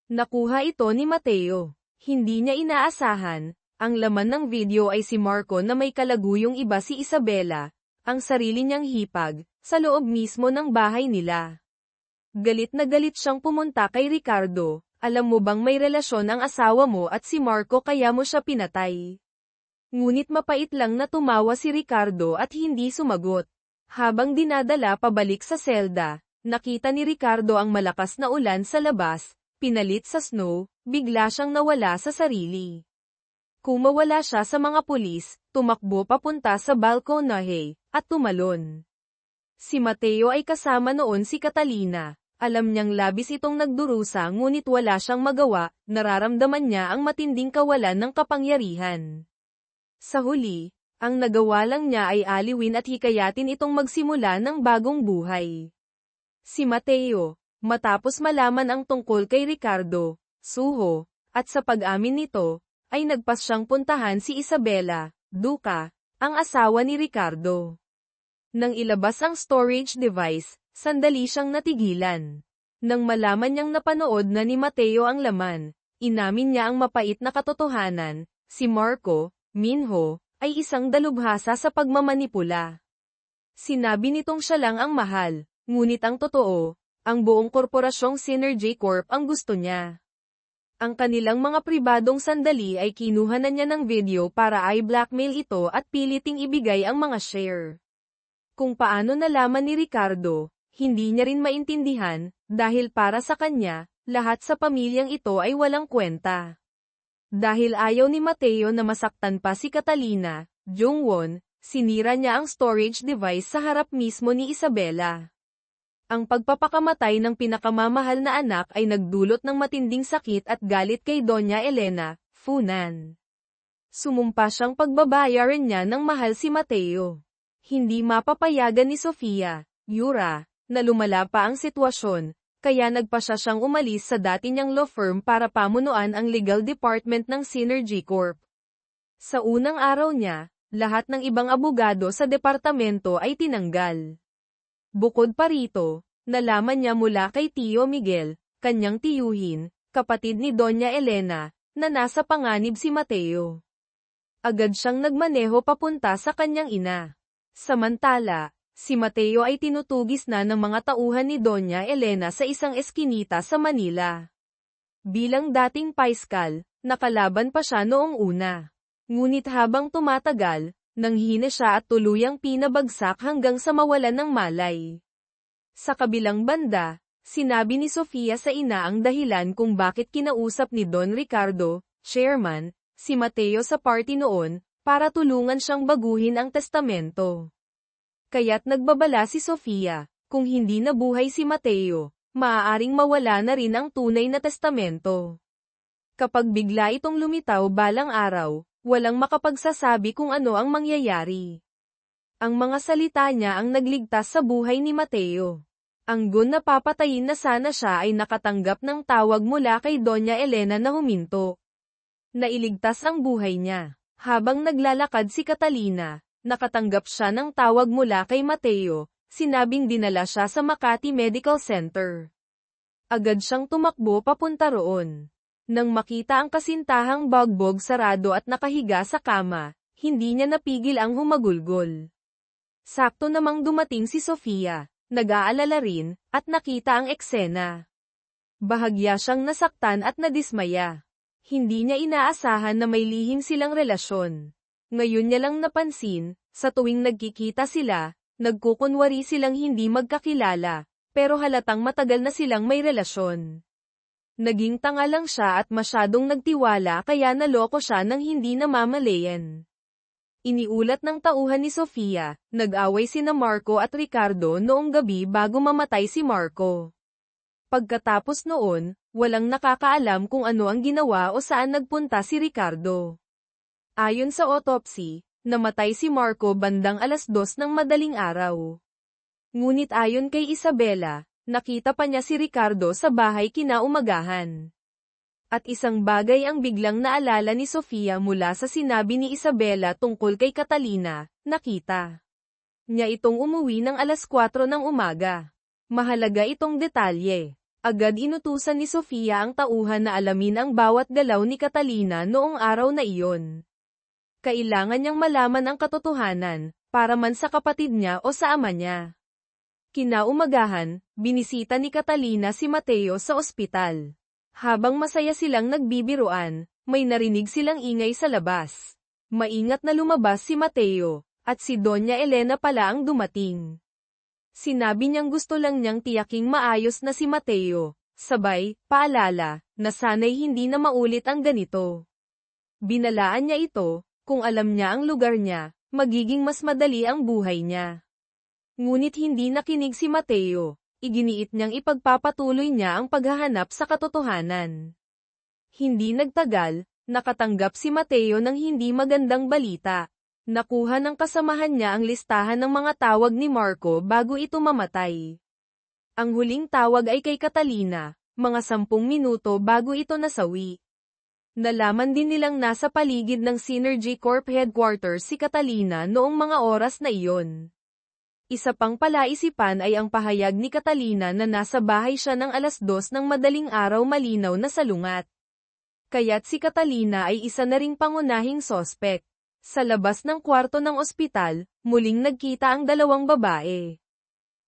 [SPEAKER 1] Nakuha ito ni Mateo. Hindi niya inaasahan, ang laman ng video ay si Marco na may kalaguyong iba si Isabela, ang sarili niyang hipag, sa loob mismo ng bahay nila. Galit na galit siyang pumunta kay Ricardo, alam mo bang may relasyon ang asawa mo at si Marco kaya mo siya pinatay? Ngunit mapait lang na tumawa si Ricardo at hindi sumagot. Habang dinadala pabalik sa selda, nakita ni Ricardo ang malakas na ulan sa labas, pinalit sa snow, bigla siyang nawala sa sarili. Kumawala siya sa mga pulis, tumakbo papunta sa balkonahe, at tumalon. Si Mateo ay kasama noon si Catalina, alam niyang labis itong nagdurusa ngunit wala siyang magawa, nararamdaman niya ang matinding kawalan ng kapangyarihan. Sa huli, ang nagawa lang niya ay aliwin at hikayatin itong magsimula ng bagong buhay. Si Mateo, matapos malaman ang tungkol kay Ricardo, suho, at sa pag-amin nito, ay nagpas siyang puntahan si Isabela, Duca, ang asawa ni Ricardo. Nang ilabas ang storage device, sandali siyang natigilan. Nang malaman niyang napanood na ni Mateo ang laman, inamin niya ang mapait na katotohanan, si Marco, Minho, ay isang dalubhasa sa pagmamanipula. Sinabi nitong siya lang ang mahal, ngunit ang totoo, ang buong korporasyong Synergy Corp ang gusto niya. Ang kanilang mga pribadong sandali ay kinuha na niya ng video para i-blackmail ito at piliting ibigay ang mga share. Kung paano nalaman ni Ricardo, hindi niya rin maintindihan, dahil para sa kanya, lahat sa pamilyang ito ay walang kwenta. Dahil ayaw ni Mateo na masaktan pa si Catalina, Jungwon, sinira niya ang storage device sa harap mismo ni Isabela. Ang pagpapakamatay ng pinakamamahal na anak ay nagdulot ng matinding sakit at galit kay Doña Elena, Funan. Sumumpa siyang pagbabayaran niya ng mahal si Mateo. Hindi mapapayagan ni Sofia, Yura, na lumala pa ang sitwasyon, kaya nagpa siyang umalis sa dati niyang law firm para pamunuan ang legal department ng Synergy Corp. Sa unang araw niya, lahat ng ibang abogado sa departamento ay tinanggal. Bukod pa rito, nalaman niya mula kay Tio Miguel, kanyang tiyuhin, kapatid ni Doña Elena, na nasa panganib si Mateo. Agad siyang nagmaneho papunta sa kanyang ina. Samantala, si Mateo ay tinutugis na ng mga tauhan ni Doña Elena sa isang eskinita sa Manila. Bilang dating paiskal, nakalaban pa siya noong una. Ngunit habang tumatagal, nanghina siya at tuluyang pinabagsak hanggang sa mawalan ng malay. Sa kabilang banda, Sinabi ni Sofia sa ina ang dahilan kung bakit kinausap ni Don Ricardo, chairman, si Mateo sa party noon, para tulungan siyang baguhin ang testamento. Kaya't nagbabala si Sofia, kung hindi nabuhay si Mateo, maaaring mawala na rin ang tunay na testamento. Kapag bigla itong lumitaw balang araw, walang makapagsasabi kung ano ang mangyayari. Ang mga salita niya ang nagligtas sa buhay ni Mateo. Ang gun na papatayin na sana siya ay nakatanggap ng tawag mula kay Doña Elena na huminto. Nailigtas ang buhay niya. Habang naglalakad si Catalina, nakatanggap siya ng tawag mula kay Mateo, sinabing dinala siya sa Makati Medical Center. Agad siyang tumakbo papunta roon. Nang makita ang kasintahang bagbog sarado at nakahiga sa kama, hindi niya napigil ang humagulgol. Sakto namang dumating si Sofia, nag-aalala rin, at nakita ang eksena. Bahagya siyang nasaktan at nadismaya. Hindi niya inaasahan na may lihim silang relasyon. Ngayon niya lang napansin, sa tuwing nagkikita sila, nagkukunwari silang hindi magkakilala, pero halatang matagal na silang may relasyon. Naging tanga lang siya at masyadong nagtiwala kaya naloko siya ng hindi namamalayan. Iniulat ng tauhan ni Sofia, nag-away sina Marco at Ricardo noong gabi bago mamatay si Marco. Pagkatapos noon, walang nakakaalam kung ano ang ginawa o saan nagpunta si Ricardo. Ayon sa autopsy, namatay si Marco bandang 2:00 ng madaling araw. Ngunit ayon kay Isabela, nakita pa niya si Ricardo sa bahay kinaumagahan. At isang bagay ang biglang naalala ni Sofia mula sa sinabi ni Isabela tungkol kay Catalina, nakita niya itong umuwi ng 4:00 ng umaga. Mahalaga itong detalye. Agad inutusan ni Sofia ang tauhan na alamin ang bawat galaw ni Catalina noong araw na iyon. Kailangan niyang malaman ang katotohanan, para man sa kapatid niya o sa ama niya. Kinaumagahan, binisita ni Catalina si Mateo sa ospital. Habang masaya silang nagbibiruan, may narinig silang ingay sa labas. Maingat na lumabas si Mateo, at si Doña Elena pala ang dumating. Sinabi niyang gusto lang niyang tiyaking maayos na si Mateo, sabay, paalala, na sana'y hindi na maulit ang ganito. Binalaan niya ito, kung alam niya ang lugar niya, magiging mas madali ang buhay niya. Ngunit hindi nakinig si Mateo. Iginiit niyang ipagpapatuloy niya ang paghahanap sa katotohanan. Hindi nagtagal, nakatanggap si Mateo ng hindi magandang balita. Nakuha ng kasamahan niya ang listahan ng mga tawag ni Marco bago ito mamatay. Ang huling tawag ay kay Catalina, mga 10 minuto bago ito nasawi. Nalaman din nilang nasa paligid ng Synergy Corp headquarters si Catalina noong mga oras na iyon. Isa pang palaisipan ay ang pahayag ni Catalina na nasa bahay siya ng 2:00 ng madaling araw malinaw na salungat. Kaya't si Catalina ay isa na ring pangunahing sospek. Sa labas ng kwarto ng ospital, muling nagkita ang dalawang babae.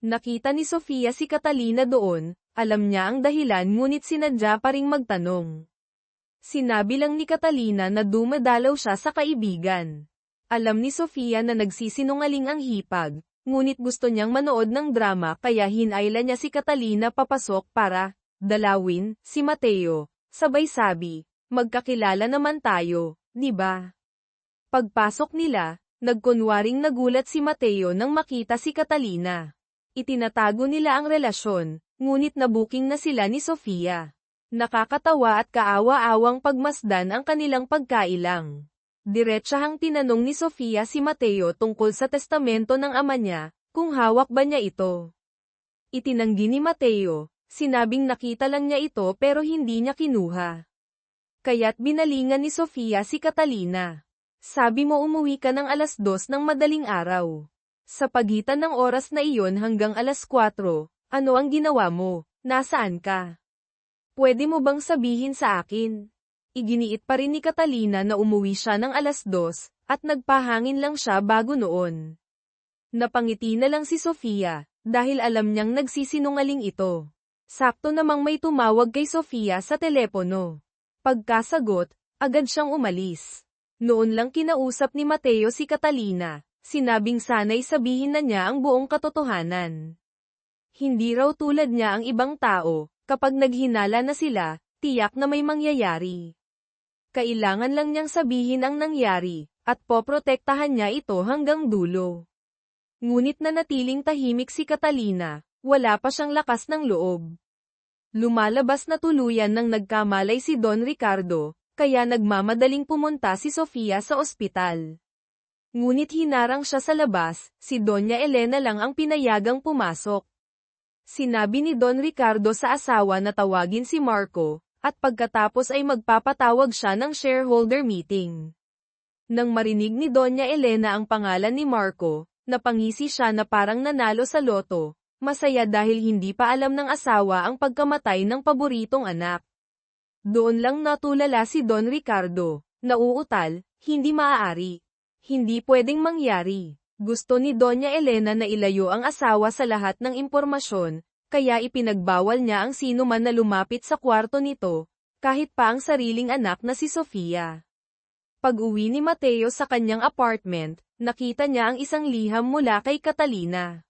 [SPEAKER 1] Nakita ni Sofia si Catalina doon, alam niya ang dahilan ngunit sinadya pa ring magtanong. Sinabi lang ni Catalina na dumadalaw siya sa kaibigan. Alam ni Sofia na nagsisinungaling ang hipag. Ngunit gusto niyang manood ng drama kaya hinayla niya si Catalina papasok para dalawin si Mateo. Sabay sabi, magkakilala naman tayo, di ba? Pagpasok nila, nagkunwaring nagulat si Mateo nang makita si Catalina. Itinatago nila ang relasyon, ngunit nabuking na sila ni Sofia. Nakakatawa at kaawa-awang pagmasdan ang kanilang pagkailang. Diretsahang tinanong ni Sofia si Mateo tungkol sa testamento ng ama niya, kung hawak ba niya ito. Itinanggi ni Mateo, sinabing nakita lang niya ito pero hindi niya kinuha. Kaya't binalingan ni Sofia si Catalina. Sabi mo umuwi ka ng 2:00 ng madaling araw. Sa pagitan ng oras na iyon hanggang 4:00, ano ang ginawa mo? Nasaan ka? Pwede mo bang sabihin sa akin? Iginiit pa rin ni Catalina na umuwi siya ng 2:00, at nagpahangin lang siya bago noon. Napangiti na lang si Sofia, dahil alam niyang nagsisinungaling ito. Sakto namang may tumawag kay Sofia sa telepono. Pagkasagot, agad siyang umalis. Noon lang kinausap ni Mateo si Catalina, sinabing sana'y sabihin na niya ang buong katotohanan. Hindi raw tulad niya ang ibang tao, kapag naghinala na sila, tiyak na may mangyayari. Kailangan lang niyang sabihin ang nangyari, at poprotektahan niya ito hanggang dulo. Ngunit nanatiling tahimik si Catalina, wala pa siyang lakas ng loob. Lumalabas na tuluyan nang nagkamalay si Don Ricardo, kaya nagmamadaling pumunta si Sofia sa ospital. Ngunit hinarang siya sa labas, si Doña Elena lang ang pinayagang pumasok. Sinabi ni Don Ricardo sa asawa na tawagin si Marco, at pagkatapos ay magpapatawag siya ng shareholder meeting. Nang marinig ni Doña Elena ang pangalan ni Marco, napangisi siya na parang nanalo sa loto, masaya dahil hindi pa alam ng asawa ang pagkamatay ng paboritong anak. Doon lang natulala si Don Ricardo, nauutal, hindi maaari. Hindi pwedeng mangyari. Gusto ni Doña Elena na ilayo ang asawa sa lahat ng impormasyon, kaya ipinagbawal niya ang sino man na lumapit sa kwarto nito, kahit pa ang sariling anak na si Sofia. Pag-uwi ni Mateo sa kanyang apartment, nakita niya ang isang liham mula kay Catalina.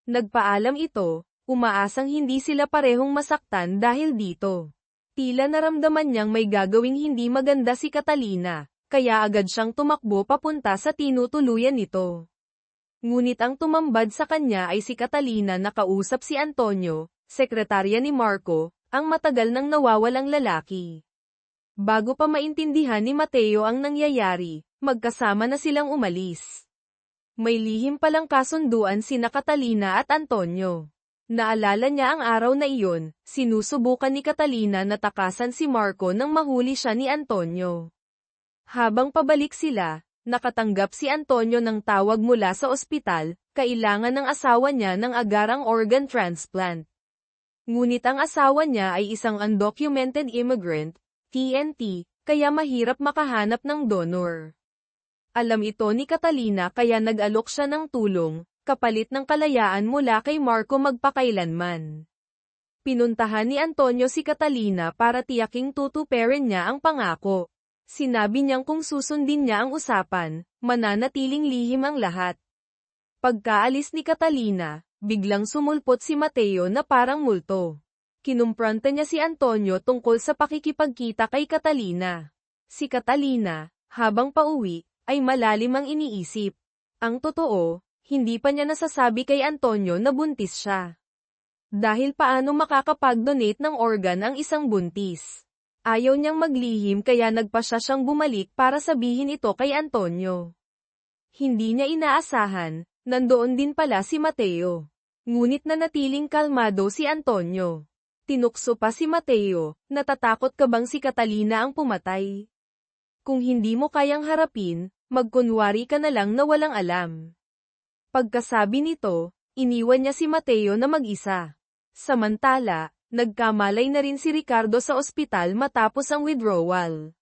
[SPEAKER 1] Nagpaalam ito, umaasang hindi sila parehong masaktan dahil dito. Tila naramdaman niyang may gagawing hindi maganda si Catalina, kaya agad siyang tumakbo papunta sa tinutuluyan nito. Ngunit ang tumambad sa kanya ay si Catalina na kausap si Antonio, sekretarya ni Marco, ang matagal nang nawawalang lalaki. Bago pa maintindihan ni Mateo ang nangyayari, magkasama na silang umalis. May lihim palang kasunduan sina Catalina at Antonio. Naalala niya ang araw na iyon, sinusubukan ni Catalina na takasan si Marco nang mahuli siya ni Antonio. Habang pabalik sila, nakatanggap si Antonio ng tawag mula sa ospital, kailangan ng asawa niya ng agarang organ transplant. Ngunit ang asawa niya ay isang undocumented immigrant, TNT, kaya mahirap makahanap ng donor. Alam ito ni Catalina kaya nag-alok siya ng tulong, kapalit ng kalayaan mula kay Marco magpakailanman. Pinuntahan ni Antonio si Catalina para tiyaking tutuperin niya ang pangako. Sinabi niyang kung susundin niya ang usapan, mananatiling lihim ang lahat. Pagkaalis ni Catalina, biglang sumulpot si Mateo na parang multo. Kinumpranta niya si Antonio tungkol sa pakikipagkita kay Catalina. Si Catalina, habang pauwi, ay malalim ang iniisip. Ang totoo, hindi pa niya nasasabi kay Antonio na buntis siya. Dahil paano makakapag-donate ng organ ang isang buntis? Ayaw niyang maglihim kaya nagpasya siyang bumalik para sabihin ito kay Antonio. Hindi niya inaasahan, nandoon din pala si Mateo. Ngunit nanatiling kalmado si Antonio. Tinukso pa si Mateo, natatakot ka bang si Catalina ang pumatay? Kung hindi mo kayang harapin, magkunwari ka na lang na walang alam. Pagkasabi nito, iniwan niya si Mateo na mag-isa. Samantala, nagkamalay na rin si Ricardo sa ospital matapos ang withdrawal.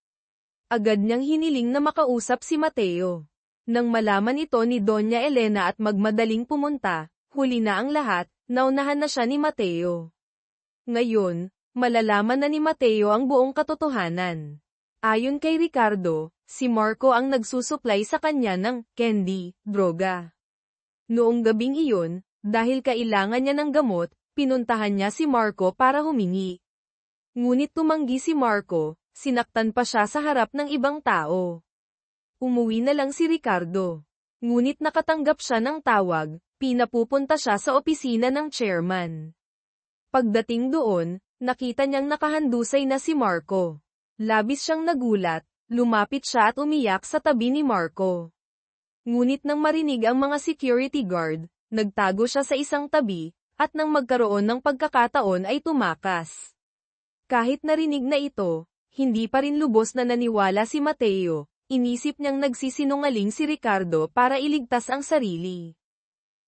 [SPEAKER 1] Agad niyang hiniling na makausap si Mateo. Nang malaman ito ni Doña Elena at magmadaling pumunta, huli na ang lahat, naunahan na siya ni Mateo. Ngayon, malalaman na ni Mateo ang buong katotohanan. Ayon kay Ricardo, si Marco ang nagsusuplay sa kanya ng candy, droga. Noong gabing iyon, dahil kailangan niya ng gamot, pinuntahan niya si Marco para humingi. Ngunit tumanggi si Marco, sinaktan pa siya sa harap ng ibang tao. Umuwi na lang si Ricardo. Ngunit nakatanggap siya ng tawag, pinapupunta siya sa opisina ng chairman. Pagdating doon, nakita niyang nakahandusay na si Marco. Labis siyang nagulat, lumapit siya at umiyak sa tabi ni Marco. Ngunit nang marinig ang mga security guard, nagtago siya sa isang tabi, at nang magkaroon ng pagkakataon ay tumakas. Kahit narinig na ito, hindi pa rin lubos na naniwala si Mateo, inisip niyang nagsisinungaling si Ricardo para iligtas ang sarili.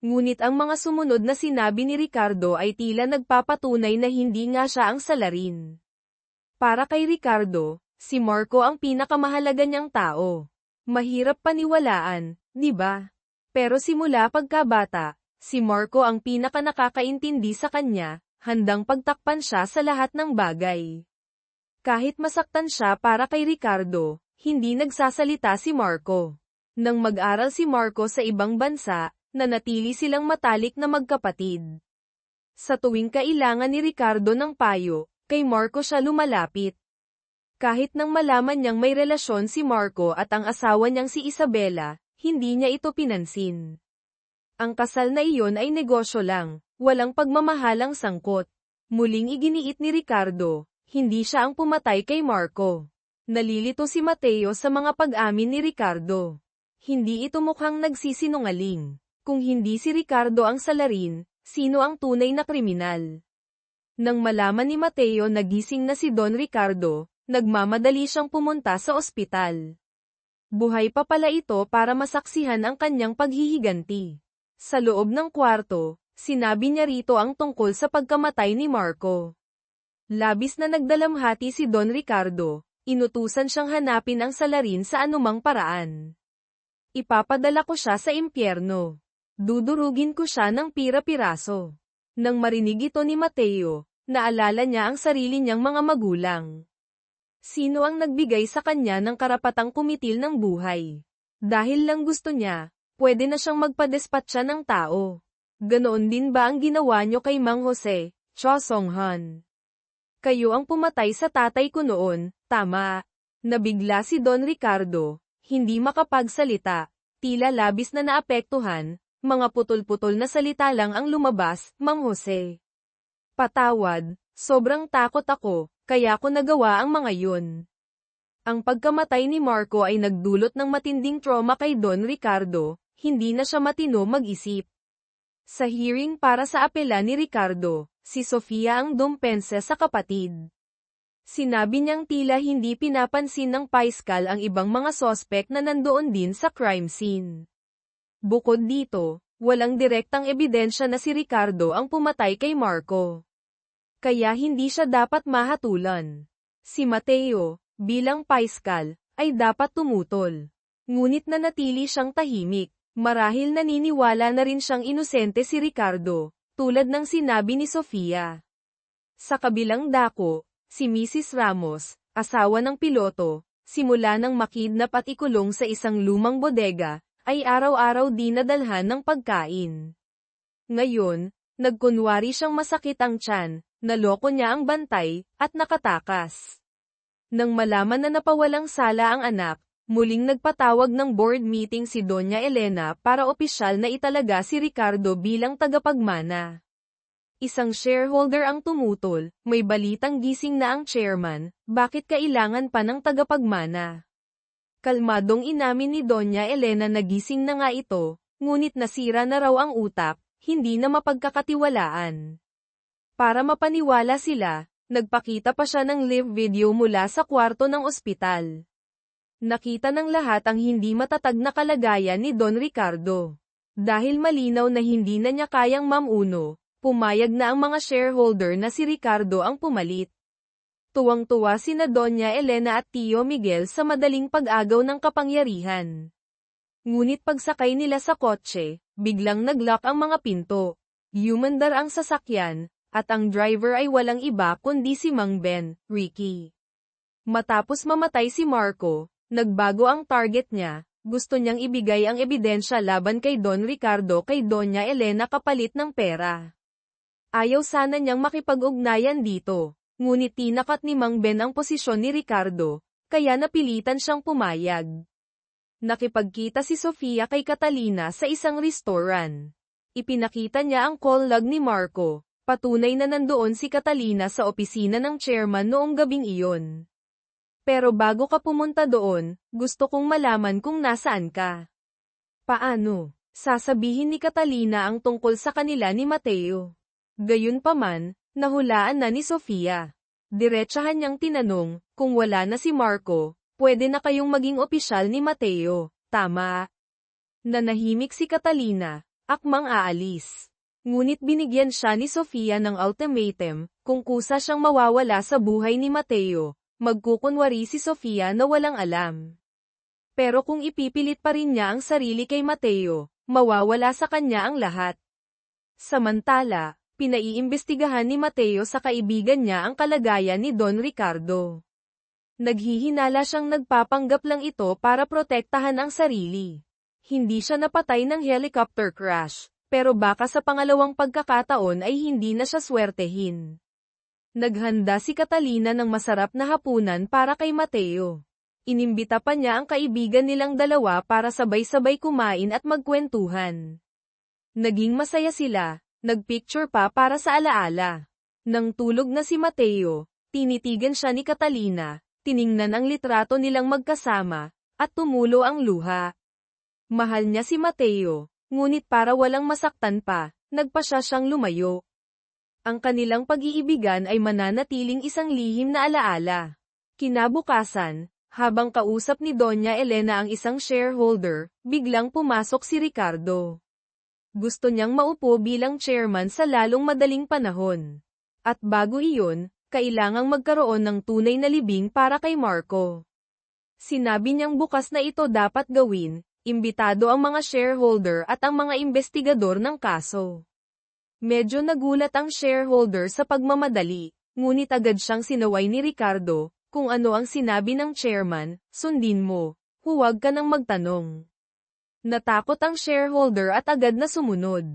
[SPEAKER 1] Ngunit ang mga sumunod na sinabi ni Ricardo ay tila nagpapatunay na hindi nga siya ang salarin. Para kay Ricardo, si Marco ang pinakamahalaga niyang tao. Mahirap paniwalaan, di ba? Pero simula pagkabata, si Marco ang pinakanakakaintindi sa kanya, handang pagtakpan siya sa lahat ng bagay. Kahit masaktan siya para kay Ricardo, hindi nagsasalita si Marco. Nang mag-aral si Marco sa ibang bansa, nanatili silang matalik na magkapatid. Sa tuwing kailangan ni Ricardo ng payo, kay Marco siya lumalapit. Kahit nang malaman niyang may relasyon si Marco at ang asawa niyang si Isabela, hindi niya ito pinansin. Ang kasal na iyon ay negosyo lang, walang pagmamahalang sangkot. Muling iginiit ni Ricardo, hindi siya ang pumatay kay Marco. Nalilito si Mateo sa mga pag-amin ni Ricardo. Hindi ito mukhang nagsisinungaling. Kung hindi si Ricardo ang salarin, sino ang tunay na kriminal? Nang malaman ni Mateo na gising na si Don Ricardo, nagmamadali siyang pumunta sa ospital. Buhay pa pala ito para masaksihan ang kanyang paghihiganti. Sa loob ng kwarto, sinabi niya rito ang tungkol sa pagkamatay ni Marco. Labis na nagdalamhati si Don Ricardo, inutusan siyang hanapin ang salarin sa anumang paraan. Ipapadala ko siya sa impyerno. Dudurugin ko siya ng pira-piraso. Nang marinig ito ni Mateo, naalala niya ang sarili niyang mga magulang. Sino ang nagbigay sa kanya ng karapatang kumitil ng buhay? Dahil lang gusto niya, pwede na siyang magpadespatsa ng tao. Ganoon din ba ang ginawa niyo kay Mang Jose, Cho Song-han? Kayo ang pumatay sa tatay ko noon, tama. Nabigla si Don Ricardo, hindi makapagsalita, tila labis na naapektuhan, mga putol-putol na salita lang ang lumabas, Mang Jose. Patawad, sobrang takot ako, kaya ko nagawa ang mga yun. Ang pagkamatay ni Marco ay nagdulot ng matinding trauma kay Don Ricardo, hindi na siya matino mag-isip. Sa hearing para sa apela ni Ricardo, si Sofia ang dumpensa sa kapatid. Sinabi niyang tila hindi pinapansin ng paiskal ang ibang mga sospek na nandoon din sa crime scene. Bukod dito, walang direktang ebidensya na si Ricardo ang pumatay kay Marco. Kaya hindi siya dapat mahatulan. Si Mateo, bilang paiskal, ay dapat tumutol. Ngunit nanatili siyang tahimik, marahil naniniwala na rin siyang inosente si Ricardo, tulad ng sinabi ni Sofia. Sa kabilang dako, si Mrs. Ramos, asawa ng piloto, simula nang makidnap at ikulong sa isang lumang bodega, ay araw-araw dinadalhan ng pagkain. Ngayon, nagkunwari siyang masakit ang tiyan, naloko niya ang bantay, at nakatakas. Nang malaman na napawalang sala ang anak, muling nagpatawag ng board meeting si Doña Elena para opisyal na italaga si Ricardo bilang tagapagmana. Isang shareholder ang tumutol, may balitang gising na ang chairman, bakit kailangan pa ng tagapagmana? Kalmadong inamin ni Doña Elena na gising na nga ito, ngunit nasira na raw ang utak, hindi na mapagkakatiwalaan. Para mapaniwala sila, nagpakita pa siya ng live video mula sa kwarto ng ospital. Nakita ng lahat ang hindi matatag na kalagayan ni Don Ricardo. Dahil malinaw na hindi na niya kayang mamuno, pumayag na ang mga shareholder na si Ricardo ang pumalit. Tuwang-tuwa sina Doña Elena at Tio Miguel sa madaling pag-agaw ng kapangyarihan. Ngunit pagsakay nila sa kotse, biglang nag-lock ang mga pinto. Humandar ang sasakyan, at ang driver ay walang iba kundi si Mang Ben, Ricky. Matapos mamatay si Marco, nagbago ang target niya, gusto niyang ibigay ang ebidensya laban kay Don Ricardo kay Doña Elena kapalit ng pera. Ayaw sana niyang makipag-ugnayan dito. Ngunit tinakat ni Mang Ben ang posisyon ni Ricardo, kaya napilitan siyang pumayag. Nakipagkita si Sofia kay Catalina sa isang restaurant. Ipinakita niya ang call log ni Marco, patunay na nandoon si Catalina sa opisina ng chairman noong gabing iyon. Pero bago ka pumunta doon, gusto kong malaman kung nasaan ka. Paano? Sasabihin ni Catalina ang tungkol sa kanila ni Mateo. Gayunpaman, nahulaan na ni Sofia. Diretsahan niyang tinanong, kung wala na si Marco, pwede na kayong maging opisyal ni Mateo, tama? Nanahimik si Catalina, akmang aalis. Ngunit binigyan siya ni Sofia ng ultimatum, kung kusa siyang mawawala sa buhay ni Mateo, magkukunwari si Sofia na walang alam. Pero kung ipipilit pa rin niya ang sarili kay Mateo, mawawala sa kanya ang lahat. Samantala, pinaiimbestigahan ni Mateo sa kaibigan niya ang kalagayan ni Don Ricardo. Naghihinala siyang nagpapanggap lang ito para protektahan ang sarili. Hindi siya napatay ng helicopter crash, Pero baka sa pangalawang pagkakataon ay hindi na siya swertehin. Naghanda si Catalina ng masarap na hapunan para kay Mateo. Inimbita pa niya ang kaibigan nilang dalawa para sabay-sabay kumain at magkwentuhan. Naging masaya sila, nagpicture pa para sa alaala. Nang tulog na si Mateo, tinitigan siya ni Catalina, tiningnan ang litrato nilang magkasama, at tumulo ang luha. Mahal niya si Mateo, ngunit para walang masaktan pa, nagpasya siyang lumayo. Ang kanilang pag-iibigan ay mananatiling isang lihim na alaala. Kinabukasan, habang kausap ni Doña Elena ang isang shareholder, biglang pumasok si Ricardo. Gusto niyang maupo bilang chairman sa lalong madaling panahon. At bago iyon, kailangang magkaroon ng tunay na libing para kay Marco. Sinabi niyang bukas na ito dapat gawin, imbitado ang mga shareholder at ang mga investigador ng kaso. Medyo nagulat ang shareholder sa pagmamadali, ngunit agad siyang sinaway ni Ricardo, kung ano ang sinabi ng chairman, sundin mo, huwag ka nang magtanong. Natakot ang shareholder at agad na sumunod.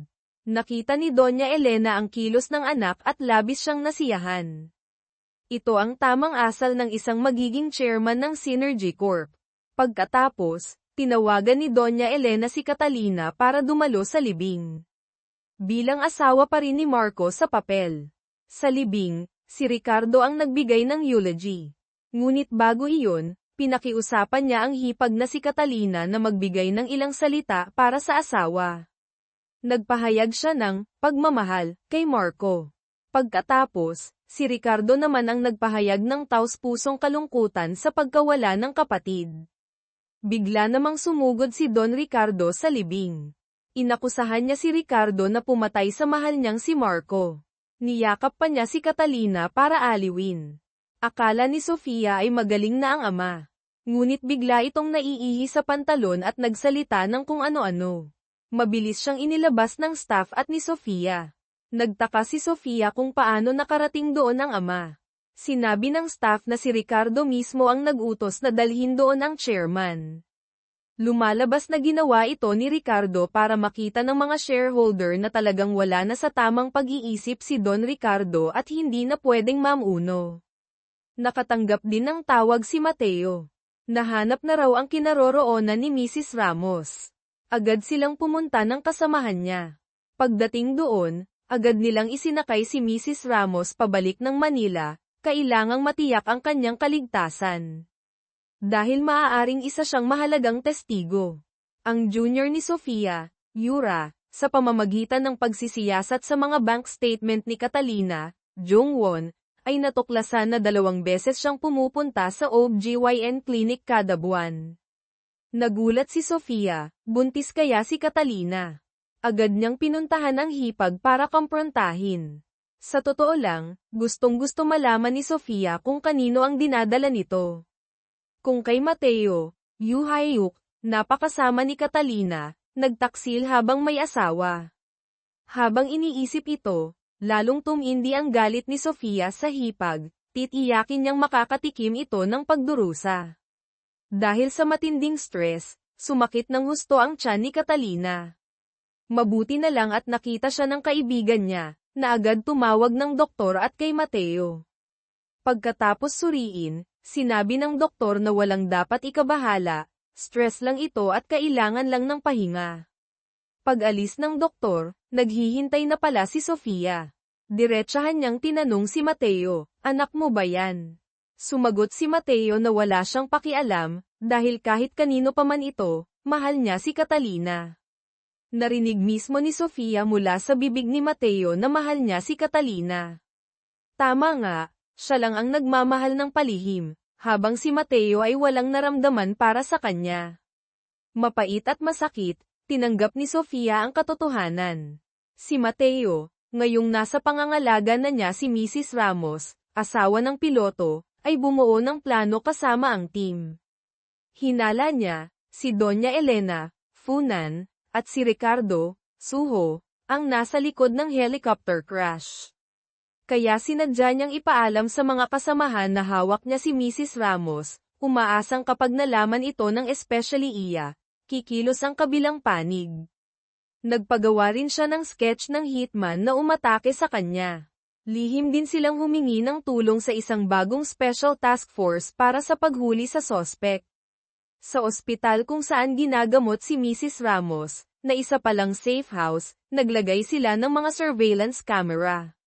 [SPEAKER 1] Nakita ni Doña Elena ang kilos ng anak at labis siyang nasiyahan. Ito ang tamang asal ng isang magiging chairman ng Synergy Corp. Pagkatapos, tinawagan ni Doña Elena si Catalina para dumalo sa libing. Bilang asawa pa rin ni Marco sa papel. Sa libing, si Ricardo ang nagbigay ng eulogy. Ngunit bago iyon, pinakiusapan niya ang hipag na si Catalina na magbigay ng ilang salita para sa asawa. Nagpahayag siya ng pagmamahal kay Marco. Pagkatapos, si Ricardo naman ang nagpahayag ng taos-pusong kalungkutan sa pagkawala ng kapatid. Bigla namang sumugod si Don Ricardo sa libing. Inakusahan niya si Ricardo na pumatay sa mahal niyang si Marco. Niyakap pa niya si Catalina para aliwin. Akala ni Sofia ay magaling na ang ama. Ngunit bigla itong naiihi sa pantalon at nagsalita ng kung ano-ano. Mabilis siyang inilabas ng staff at ni Sofia. Nagtaka si Sofia kung paano nakarating doon ang ama. Sinabi ng staff na si Ricardo mismo ang nag-utos na dalhin doon ang chairman. Lumalabas na ginawa ito ni Ricardo para makita ng mga shareholder na talagang wala na sa tamang pag-iisip si Don Ricardo at hindi na pwedeng mamuno. Nakatanggap din ng tawag si Mateo. Nahanap na raw ang kinaroroonan ni Mrs. Ramos. Agad silang pumunta ng kasamahan niya. Pagdating doon, agad nilang isinakay si Mrs. Ramos pabalik ng Manila, kailangang matiyak ang kanyang kaligtasan. Dahil maaaring isa siyang mahalagang testigo. Ang junior ni Sofia, Yura, sa pamamagitan ng pagsisiyasat sa mga bank statement ni Catalina, Jungwon, ay natuklasan na 2 beses siyang pumupunta sa OBGYN clinic kada buwan. Nagulat si Sofia, buntis kaya si Catalina. Agad niyang pinuntahan ang hipag para kumprontahin. Sa totoo lang, gustong-gusto malaman ni Sofia kung kanino ang dinadala nito. Kung kay Mateo, Yu Hayuk, napakasama ni Catalina, nagtaksil habang may asawa. Habang iniisip ito, lalong tumindi ang galit ni Sofia sa hipag, titiyakin niyang makakatikim ito ng pagdurusa. Dahil sa matinding stress, sumakit ng husto ang tiyan ni Catalina. Mabuti na lang at nakita siya ng kaibigan niya, na agad tumawag ng doktor at kay Mateo. Pagkatapos suriin, sinabi ng doktor na walang dapat ikabahala, stress lang ito at kailangan lang ng pahinga. Pag-alis ng doktor, naghihintay na pala si Sofia. Diretsahan niyang tinanong si Mateo, anak mo ba yan? Sumagot si Mateo na wala siyang pakialam, dahil kahit kanino pa man ito, mahal niya si Catalina. Narinig mismo ni Sofia mula sa bibig ni Mateo na mahal niya si Catalina. Tama nga, siya lang ang nagmamahal ng palihim, habang si Mateo ay walang naramdaman para sa kanya. Mapait at masakit, tinanggap ni Sofia ang katotohanan. Si Mateo, ngayong nasa pangangalaga na niya si Mrs. Ramos, asawa ng piloto, ay bumuo ng plano kasama ang team. Hinala niya, si Doña Elena, Funan, at si Ricardo, Suho, ang nasa likod ng helicopter crash. Kaya sinadya niyang ipaalam sa mga kasamahan na hawak niya si Mrs. Ramos, umaasang kapag nalaman ito ng especially iya, kikilos ang kabilang panig. Nagpagawa rin siya ng sketch ng hitman na umatake sa kanya. Lihim din silang humingi ng tulong sa isang bagong special task force para sa paghuli sa sospek. Sa ospital kung saan ginagamot si Mrs. Ramos, na isa palang safe house, naglagay sila ng mga surveillance camera.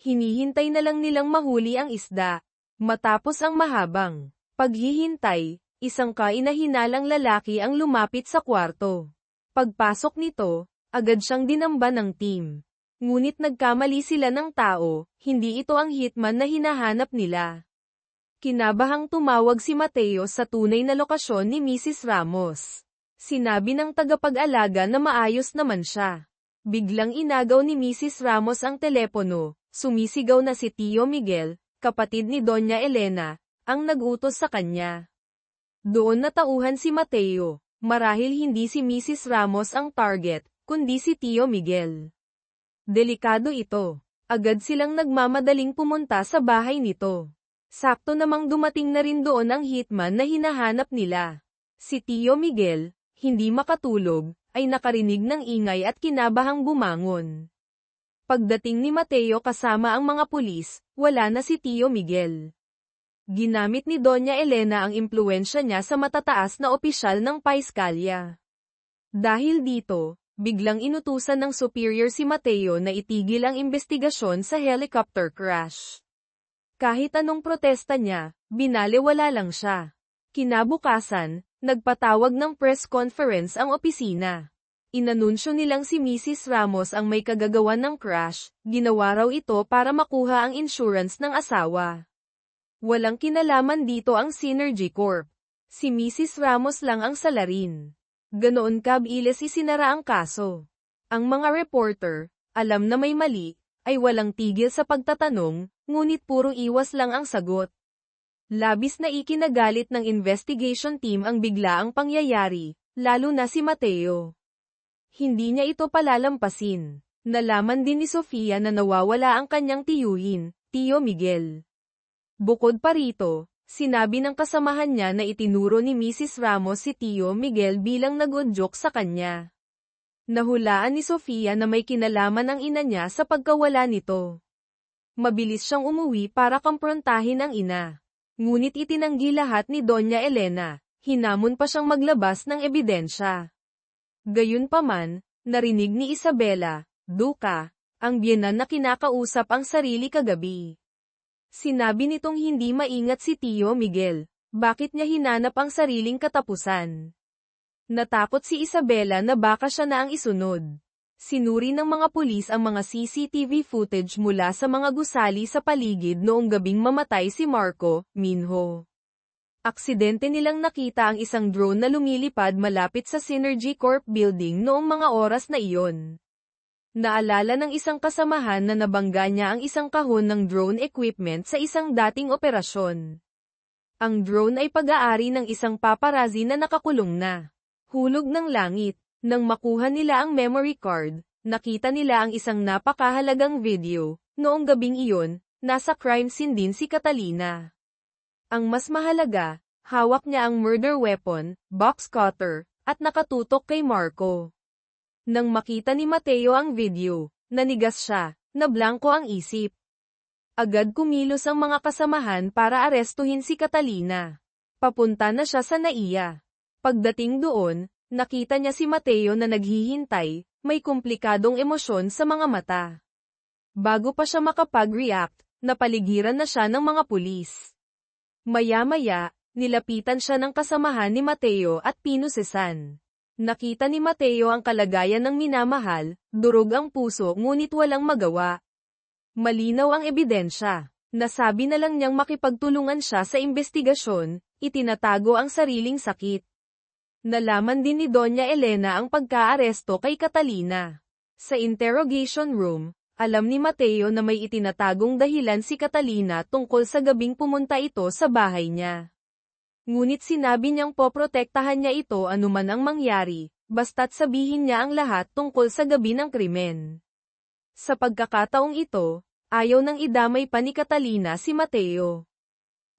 [SPEAKER 1] Hinihintay na lang nilang mahuli ang isda. Matapos ang mahabang paghihintay, isang kainahinalang lalaki ang lumapit sa kwarto. Pagpasok nito, agad siyang dinamba ng team. Ngunit nagkamali sila ng tao, hindi ito ang hitman na hinahanap nila. Kinabahang tumawag si Mateo sa tunay na lokasyon ni Mrs. Ramos. Sinabi ng tagapag-alaga na maayos naman siya. Biglang inagaw ni Mrs. Ramos ang telepono, sumisigaw na si Tio Miguel, kapatid ni Doña Elena, ang nag-utos sa kanya. Doon natauhan si Mateo. Marahil hindi si Mrs. Ramos ang target, kundi si Tio Miguel. Delikado ito. Agad silang nagmamadaling pumunta sa bahay nito. Sakto namang dumating na rin doon ang hitman na hinahanap nila. Si Tio Miguel, hindi makatulog, ay nakarinig ng ingay at kinabahang bumangon. Pagdating ni Mateo kasama ang mga pulis, wala na si Tio Miguel. Ginamit ni Doña Elena ang impluwensya niya sa matataas na opisyal ng paiskalya. Dahil dito, biglang inutusan ng superior si Mateo na itigil ang investigasyon sa helicopter crash. Kahit anong protesta niya, binalewala lang siya. Kinabukasan, nagpatawag ng press conference ang opisina. Inanunsyo nilang si Mrs. Ramos ang may kagagawan ng crash, ginawa raw ito para makuha ang insurance ng asawa. Walang kinalaman dito ang Synergy Corp. Si Mrs. Ramos lang ang salarin. Ganoon kabilis isinara ang kaso. Ang mga reporter, alam na may mali, ay walang tigil sa pagtatanong, ngunit puro iwas lang ang sagot. Labis na ikinagalit ng investigation team ang biglaang pangyayari, lalo na si Mateo. Hindi niya ito palalampasin. Nalaman din ni Sofia na nawawala ang kanyang tiyuhin, Tio Miguel. Bukod pa rito, sinabi ng kasamahan niya na itinuro ni Mrs. Ramos si Tio Miguel bilang nag-udyok sa kanya. Nahulaan ni Sofia na may kinalaman ang ina niya sa pagkawala nito. Mabilis siyang umuwi para kumprontahin ang ina. Ngunit itinanggi lahat ni Doña Elena, hinamon pa siyang maglabas ng ebidensya. Gayunpaman, narinig ni Isabela, Duca, ang biyenan na kinakausap ang sarili kagabi. Sinabi nitong hindi maingat si Tio Miguel. Bakit niya hinanap ang sariling katapusan? Natakot si Isabela na baka siya na ang isunod. Sinuri ng mga pulis ang mga CCTV footage mula sa mga gusali sa paligid noong gabing mamatay si Marco, Minho. Aksidente nilang nakita ang isang drone na lumilipad malapit sa Synergy Corp building noong mga oras na iyon. Naalala ng isang kasamahan na nabangga niya ang isang kahon ng drone equipment sa isang dating operasyon. Ang drone ay pag-aari ng isang paparazzi na nakakulong na. Hulog ng langit. Nang makuha nila ang memory card, nakita nila ang isang napakahalagang video. Noong gabing iyon, nasa crime scene din si Catalina. Ang mas mahalaga, hawak niya ang murder weapon, box cutter, at nakatutok kay Marco. Nang makita ni Mateo ang video, nanigas siya, nablangko ang isip. Agad kumilos ang mga kasamahan para arestuhin si Catalina. Papunta na siya sa NAIA. Pagdating doon, nakita niya si Mateo na naghihintay, may komplikadong emosyon sa mga mata. Bago pa siya makapag-react, napaligiran na siya ng mga pulis. Maya-maya, nilapitan siya ng kasamahan ni Mateo at pinusesan. Nakita ni Mateo ang kalagayan ng minamahal, durog ang puso ngunit walang magawa. Malinaw ang ebidensya. Nasabi na lang niyang makipagtulungan siya sa investigasyon, itinatago ang sariling sakit. Nalaman din ni Doña Elena ang pagkaaresto kay Catalina. Sa interrogation room, alam ni Mateo na may itinatagong dahilan si Catalina tungkol sa gabing pumunta ito sa bahay niya. Ngunit sinabi niyang poprotektahan niya ito anuman ang mangyari, basta't sabihin niya ang lahat tungkol sa gabi ng krimen. Sa pagkakataong ito, ayaw nang idamay pa ni Catalina si Mateo.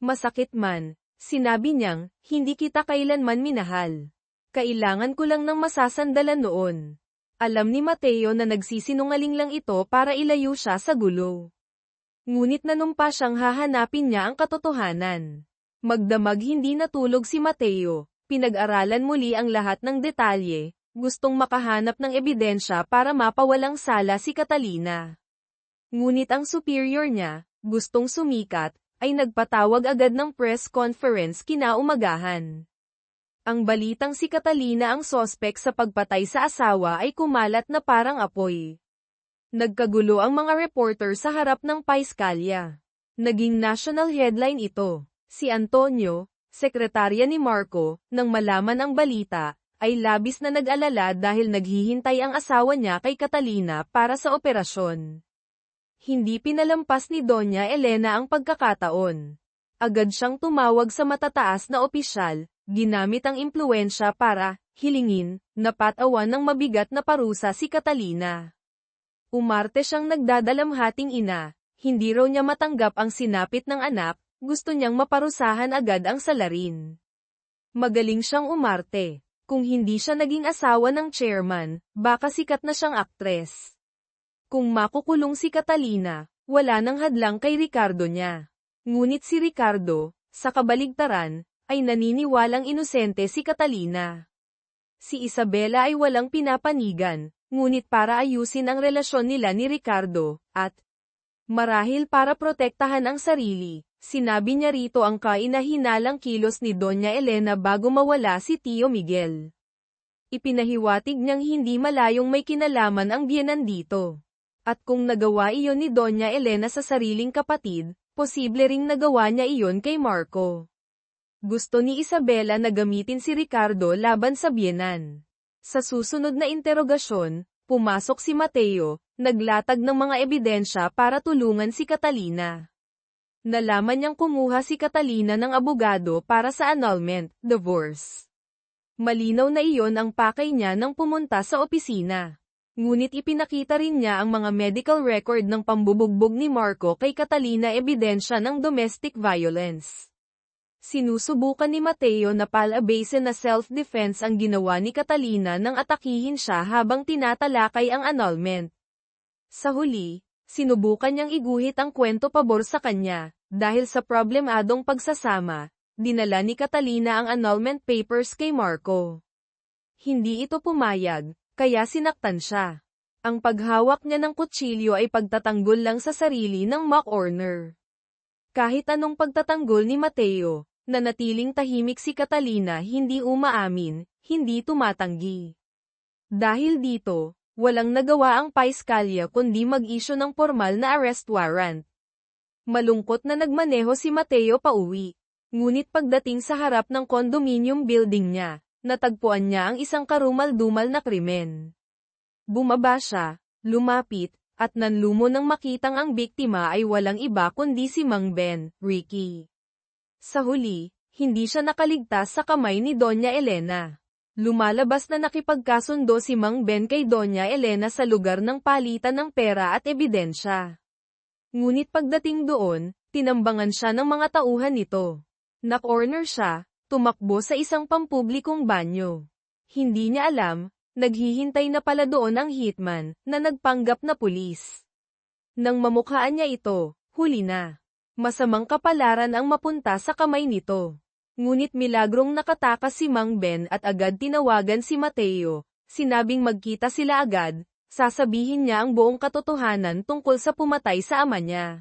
[SPEAKER 1] Masakit man, sinabi niyang, hindi kita kailanman minahal. Kailangan ko lang ng masasandalan noon. Alam ni Mateo na nagsisinungaling lang ito para ilayo siya sa gulo. Ngunit nanumpa siyang hahanapin niya ang katotohanan. Magdamag hindi natulog si Mateo, pinag-aralan muli ang lahat ng detalye, gustong makahanap ng ebidensya para mapawalang sala si Catalina. Ngunit ang superior niya, gustong sumikat, ay nagpatawag agad ng press conference kinaumagahan. Ang balitang si Catalina ang sospek sa pagpatay sa asawa ay kumalat na parang apoy. Nagkagulo ang mga reporter sa harap ng paiskalya. Naging national headline ito. Si Antonio, sekretarya ni Marco, nang malaman ang balita, ay labis na nag-alala dahil naghihintay ang asawa niya kay Catalina para sa operasyon. Hindi pinalampas ni Doña Elena ang pagkakataon. Agad siyang tumawag sa matataas na opisyal, ginamit ang impluwensya para hilingin na patawan ng mabigat na parusa si Catalina. Umarte siyang nagdadalamhating ina, hindi raw niya matanggap ang sinapit ng anak, gusto niyang maparusahan agad ang salarin. Magaling siyang umarte. Kung hindi siya naging asawa ng chairman, baka sikat na siyang aktres. Kung makukulong si Catalina, wala nang hadlang kay Ricardo niya. Ngunit si Ricardo, sa kabaligtaran, ay naniniwalang inosente si Catalina. Si Isabela ay walang pinapanigan, ngunit para ayusin ang relasyon nila ni Ricardo, at marahil para protektahan ang sarili, sinabi niya rito ang kainahinalang kilos ni Doña Elena bago mawala si Tio Miguel. Ipinahiwatig niyang hindi malayong may kinalaman ang biyenan dito. At kung nagawa iyon ni Doña Elena sa sariling kapatid, posible ring nagawa niya iyon kay Marco. Gusto ni Isabela na gamitin si Ricardo laban sa biyenan. Sa susunod na interogasyon, pumasok si Mateo, naglatag ng mga ebidensya para tulungan si Catalina. Nalaman niyang kumuha si Catalina ng abogado para sa annulment, divorce. Malinaw na iyon ang pakay niya nang pumunta sa opisina. Ngunit ipinakita rin niya ang mga medical record ng pambubugbog ni Marco kay Catalina, ebidensya ng domestic violence. Sinusubukan ni Mateo na palabasin na self-defense ang ginawa ni Catalina nang atakihin siya habang tinatalakay ang annulment. Sa huli, sinubukan niyang iguhit ang kwento pabor sa kanya, dahil sa problemadong pagsasama, dinala ni Catalina ang annulment papers kay Marco. Hindi ito pumayag, kaya sinaktan siya. Ang paghawak niya ng kutsilyo ay pagtatanggol lang sa sarili ng mock honor. Kahit anong pagtatanggol ni Mateo, nanatiling tahimik si Catalina, hindi umaamin, hindi tumatanggi. Dahil dito, walang nagawa ang paiskalya kundi mag-issue ng formal na arrest warrant. Malungkot na nagmaneho si Mateo pauwi. Ngunit pagdating sa harap ng condominium building niya, natagpuan niya ang isang karumal-dumal na krimen. Bumaba siya, lumapit, at nanlumo nang makitang ang biktima ay walang iba kundi si Mang Ben, Ricky. Sa huli, hindi siya nakaligtas sa kamay ni Doña Elena. Lumalabas na nakipagkasundo si Mang Ben kay Doña Elena sa lugar ng palitan ng pera at ebidensya. Ngunit pagdating doon, tinambangan siya ng mga tauhan nito. Na-corner siya, tumakbo sa isang pampublikong banyo. Hindi niya alam, naghihintay na pala doon ang hitman, na nagpanggap na pulis. Nang mamukhaan niya ito, huli na. Masamang kapalaran ang mapunta sa kamay nito. Ngunit milagrong nakatakas si Mang Ben at agad tinawagan si Mateo, sinabing magkita sila agad, sasabihin niya ang buong katotohanan tungkol sa pumatay sa ama niya.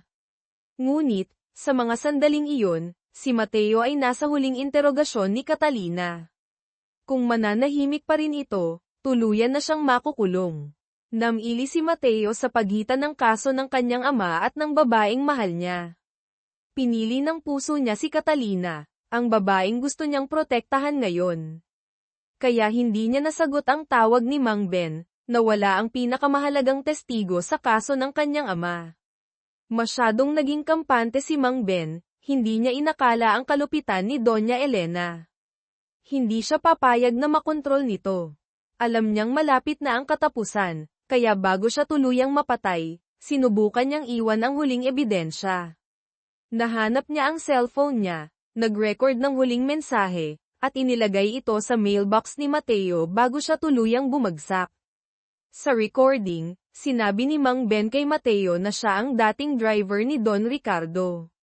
[SPEAKER 1] Ngunit, sa mga sandaling iyon, si Mateo ay nasa huling interogasyon ni Catalina. Kung mananahimik pa rin ito, tuluyan na siyang makukulong. Namili si Mateo sa pagitan ng kaso ng kanyang ama at ng babaeng mahal niya. Pinili ng puso niya si Catalina, ang babaeng gusto niyang protektahan ngayon. Kaya hindi niya nasagot ang tawag ni Mang Ben, na wala ang pinakamahalagang testigo sa kaso ng kanyang ama. Masyadong naging kampante si Mang Ben, hindi niya inakala ang kalupitan ni Doña Elena. Hindi siya papayag na makontrol nito. Alam niyang malapit na ang katapusan, kaya bago siya tuluyang mapatay, sinubukan niyang iwan ang huling ebidensya. Nahanap niya ang cellphone niya, nag-record ng huling mensahe, at inilagay ito sa mailbox ni Mateo bago siya tuluyang bumagsak. Sa recording, sinabi ni Mang Ben kay Mateo na siya ang dating driver ni Don Ricardo.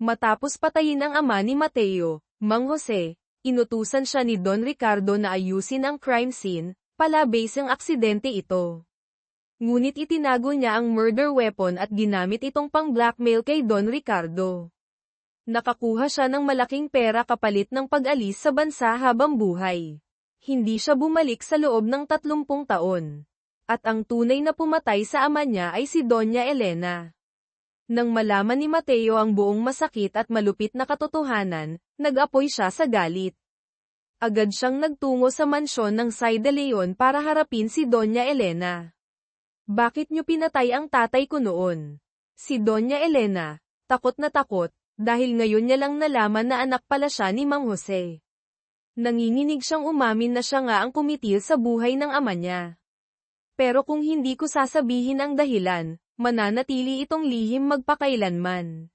[SPEAKER 1] Matapos patayin ang ama ni Mateo, Mang Jose, inutusan siya ni Don Ricardo na ayusin ang crime scene, palabas ang aksidente ito. Ngunit itinago niya ang murder weapon at ginamit itong pang-blackmail kay Don Ricardo. Nakakuha siya ng malaking pera kapalit ng pag-alis sa bansa habang buhay. Hindi siya bumalik sa loob ng 30 taon. At ang tunay na pumatay sa ama niya ay si Doña Elena. Nang malaman ni Mateo ang buong masakit at malupit na katotohanan, nag-apoy siya sa galit. Agad siyang nagtungo sa mansyon ng Say de Leon para harapin si Doña Elena. Bakit niyo pinatay ang tatay ko noon? Si Doña Elena, takot na takot, dahil ngayon niya lang nalaman na anak pala siya ni Mang Jose. Nanginginig siyang umamin na siya nga ang kumitil sa buhay ng ama niya. Pero kung hindi ko sasabihin ang dahilan, mananatili itong lihim magpakailanman.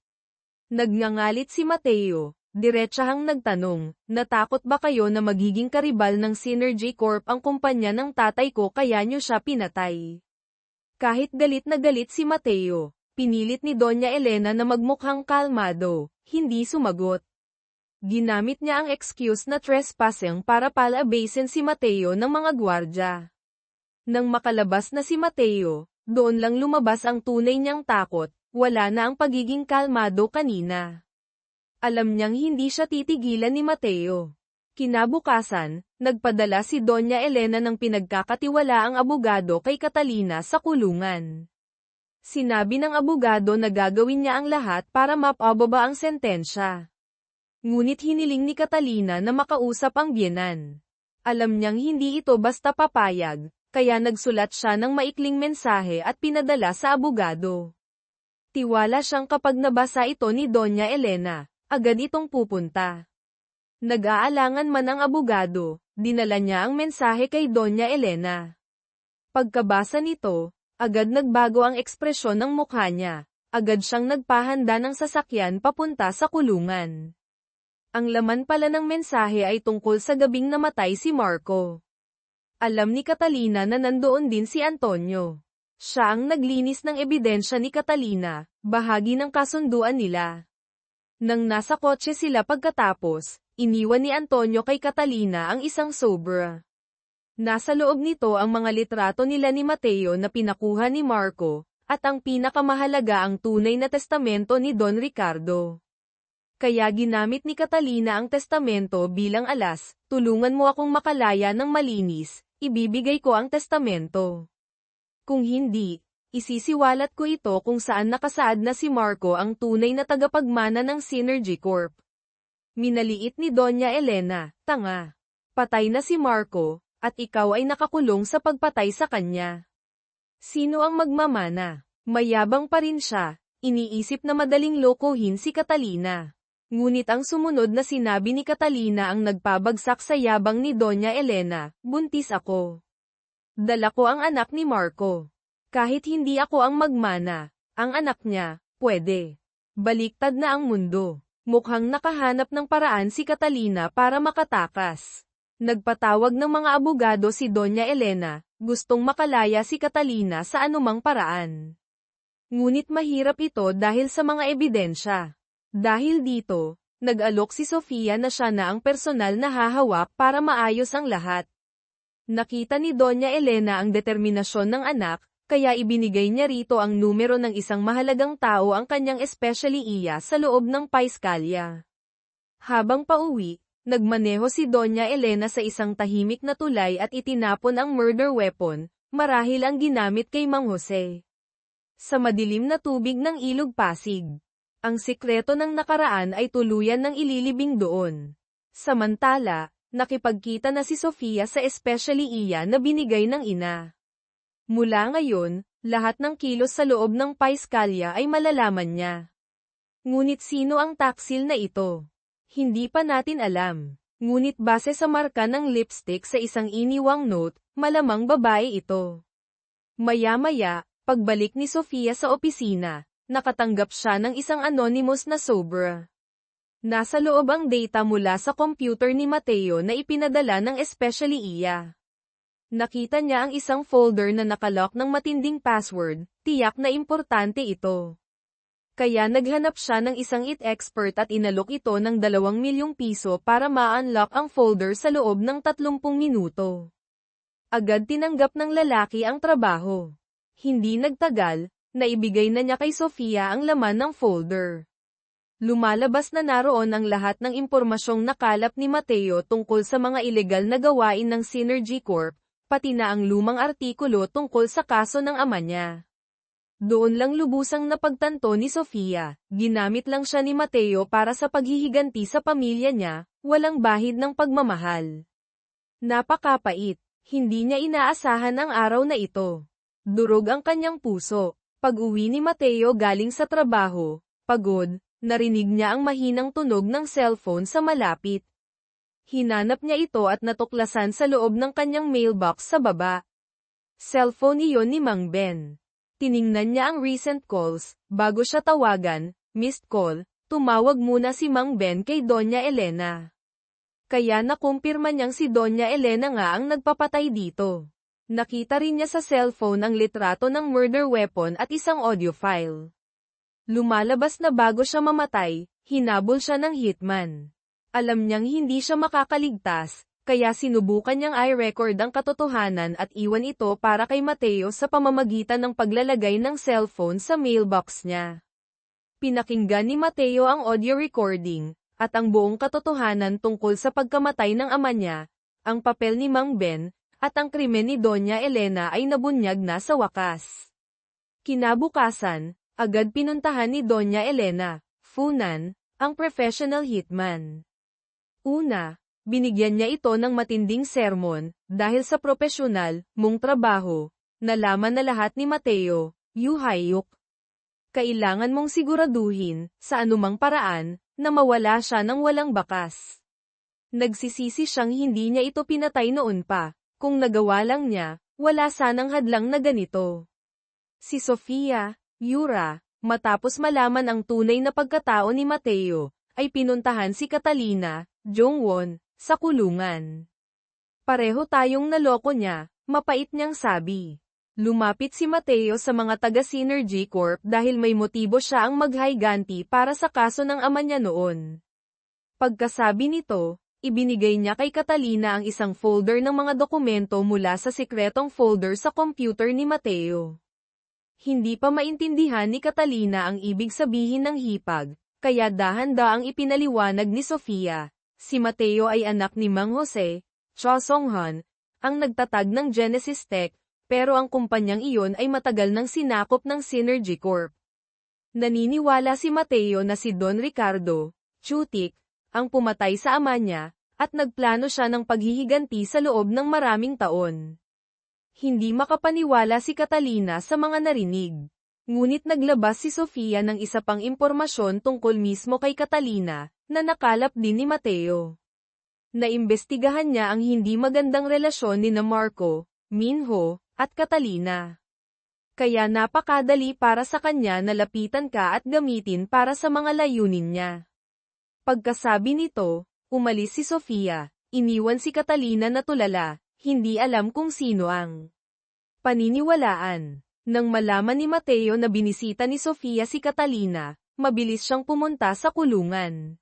[SPEAKER 1] Nagngangalit si Mateo, diretsahang nagtanong, natakot ba kayo na magiging karibal ng Synergy Corp ang kumpanya ng tatay ko kaya niyo siya pinatay? Kahit galit na galit si Mateo, pinilit ni Doña Elena na magmukhang kalmado, hindi sumagot. Ginamit niya ang excuse na trespassing para palabasin si Mateo ng mga gwardya. Nang makalabas na si Mateo, doon lang lumabas ang tunay niyang takot, wala na ang pagiging kalmado kanina. Alam niyang hindi siya titigilan ni Mateo. Kinabukasan, nagpadala si Doña Elena ng pinagkakatiwalaang abogado kay Catalina sa kulungan. Sinabi ng abogado na gagawin niya ang lahat para mapababa ang sentensya. Ngunit hiniling ni Catalina na makausap ang biyenan. Alam niyang hindi ito basta papayag, kaya nagsulat siya ng maikling mensahe at pinadala sa abogado. Tiwala siyang kapag nabasa ito ni Doña Elena, agad itong pupunta. Nag-aalangan man ang abogado, dinala niya ang mensahe kay Doña Elena. Pagkabasa nito, agad nagbago ang ekspresyon ng mukha niya, agad siyang nagpahanda ng sasakyan papunta sa kulungan. Ang laman pala ng mensahe ay tungkol sa gabing namatay si Marco. Alam ni Catalina na nandoon din si Antonio. Siya ang naglinis ng ebidensya ni Catalina, bahagi ng kasunduan nila. Nang nasa kotse sila pagkatapos, iniwan ni Antonio kay Catalina ang isang sobra. Nasa loob nito ang mga litrato nila ni Mateo na pinakuha ni Marco, at ang pinakamahalaga ang tunay na testamento ni Don Ricardo. Kaya ginamit ni Catalina ang testamento bilang alas, tulungan mo akong makalaya ng malinis, ibibigay ko ang testamento. Kung hindi, isisiwalat ko ito kung saan nakasaad na si Marco ang tunay na tagapagmana ng Synergy Corp. Minaliit ni Doña Elena, tanga. Patay na si Marco, at ikaw ay nakakulong sa pagpatay sa kanya. Sino ang magmamana? Mayabang pa rin siya, iniisip na madaling lokohin si Catalina. Ngunit ang sumunod na sinabi ni Catalina ang nagpabagsak sa yabang ni Doña Elena, buntis ako. Dala ko ang anak ni Marco. Kahit hindi ako ang magmana, ang anak niya, pwede. Baliktad na ang mundo. Mukhang nakahanap ng paraan si Catalina para makatakas. Nagpatawag ng mga abogado si Doña Elena, gustong makalaya si Catalina sa anumang paraan. Ngunit mahirap ito dahil sa mga ebidensya. Dahil dito, nag-alok si Sofia na siya na ang personal na hahawak para maayos ang lahat. Nakita ni Doña Elena ang determinasyon ng anak, kaya ibinigay niya rito ang numero ng isang mahalagang tao ang kanyang especially iya sa loob ng paiskalya. Habang pauwi, nagmaneho si Doña Elena sa isang tahimik na tulay at itinapon ang murder weapon, marahil ang ginamit kay Mang Jose. Sa madilim na tubig ng Ilog Pasig. Ang sikreto ng nakaraan ay tuluyan ng ililibing doon. Samantala, nakipagkita na si Sofia sa especially iya na binigay ng ina. Mula ngayon, lahat ng kilos sa loob ng paiskalya ay malalaman niya. Ngunit sino ang taksil na ito? Hindi pa natin alam. Ngunit base sa marka ng lipstick sa isang iniwang note, malamang babae ito. Maya-maya, pagbalik ni Sofia sa opisina, nakatanggap siya ng isang anonymous na sobra. Nasa loob ang data mula sa computer ni Mateo na ipinadala ng especially iya. Nakita niya ang isang folder na nakalock ng matinding password, tiyak na importante ito. Kaya naghanap siya ng isang IT expert at inalok ito ng 2 milyong piso para ma-unlock ang folder sa loob ng 30 minuto. Agad tinanggap ng lalaki ang trabaho. Hindi nagtagal, naibigay na niya kay Sofia ang laman ng folder. Lumalabas na naroon ang lahat ng impormasyong nakalap ni Mateo tungkol sa mga ilegal na gawain ng Synergy Corp, pati na ang lumang artikulo tungkol sa kaso ng ama niya. Doon lang lubusang napagtanto ni Sofia, ginamit lang siya ni Mateo para sa paghihiganti sa pamilya niya, walang bahid ng pagmamahal. Napakapait, hindi niya inaasahan ang araw na ito. Durog ang kanyang puso. Pag-uwi ni Mateo galing sa trabaho, pagod, narinig niya ang mahinang tunog ng cellphone sa malapit. Hinanap niya ito at natuklasan sa loob ng kanyang mailbox sa baba. Cellphone iyon ni Mang Ben. Tiningnan niya ang recent calls, bago siya tawagan, missed call, tumawag muna si Mang Ben kay Doña Elena. Kaya nakumpirma niyang si Doña Elena nga ang nagpapatay dito. Nakita rin niya sa cellphone ang litrato ng murder weapon at isang audio file. Lumalabas na bago siya mamatay, hinabol siya ng hitman. Alam niyang hindi siya makakaligtas, kaya sinubukan niyang i-record ang katotohanan at iwan ito para kay Mateo sa pamamagitan ng paglalagay ng cellphone sa mailbox niya. Pinakinggan ni Mateo ang audio recording, at ang buong katotohanan tungkol sa pagkamatay ng ama niya, ang papel ni Mang Ben, at ang krimen ni Doña Elena ay nabunyag na sa wakas. Kinabukasan, agad pinuntahan ni Doña Elena, Funan, ang professional hitman. Una, binigyan niya ito ng matinding sermon, dahil sa propesyonal mong trabaho, nalaman na lahat ni Mateo, Yuhayuk. Kailangan mong siguraduhin, sa anumang paraan, na mawala siya ng walang bakas. Nagsisisi siyang hindi niya ito pinatay noon pa, kung nagawa lang niya, wala sanang hadlang na ganito. Si Sofia, Yura, matapos malaman ang tunay na pagkatao ni Mateo, ay pinuntahan si Catalina, Jongwon, sa kulungan. Pareho tayong naloko niya, mapait niyang sabi. Lumapit si Mateo sa mga taga-Synergy Corp dahil may motibo siya ang maghayganti para sa kaso ng ama niya noon. Pagkasabi nito, ibinigay niya kay Catalina ang isang folder ng mga dokumento mula sa sikretong folder sa computer ni Mateo. Hindi pa maintindihan ni Catalina ang ibig sabihin ng hipag, kaya dahan-daang ipinaliwanag ni Sofia. Si Mateo ay anak ni Mang Jose, Cho Song-han, ang nagtatag ng Genesis Tech, pero ang kumpanyang iyon ay matagal nang sinakop ng Synergy Corp. Naniniwala si Mateo na si Don Ricardo, Chutik, ang pumatay sa ama niya, at nagplano siya ng paghihiganti sa loob ng maraming taon. Hindi makapaniwala si Catalina sa mga narinig. Ngunit naglabas si Sofia ng isa pang impormasyon tungkol mismo kay Catalina, na nakalap din ni Mateo. Naimbestigahan niya ang hindi magandang relasyon ni Marco, Minho, at Catalina. Kaya napakadali para sa kanya na lapitan ka at gamitin para sa mga layunin niya. Pagkasabi nito, umalis si Sofia, iniwan si Catalina na tulala, hindi alam kung sino ang paniniwalaan. Nang malaman ni Mateo na binisita ni Sofia si Catalina, mabilis siyang pumunta sa kulungan.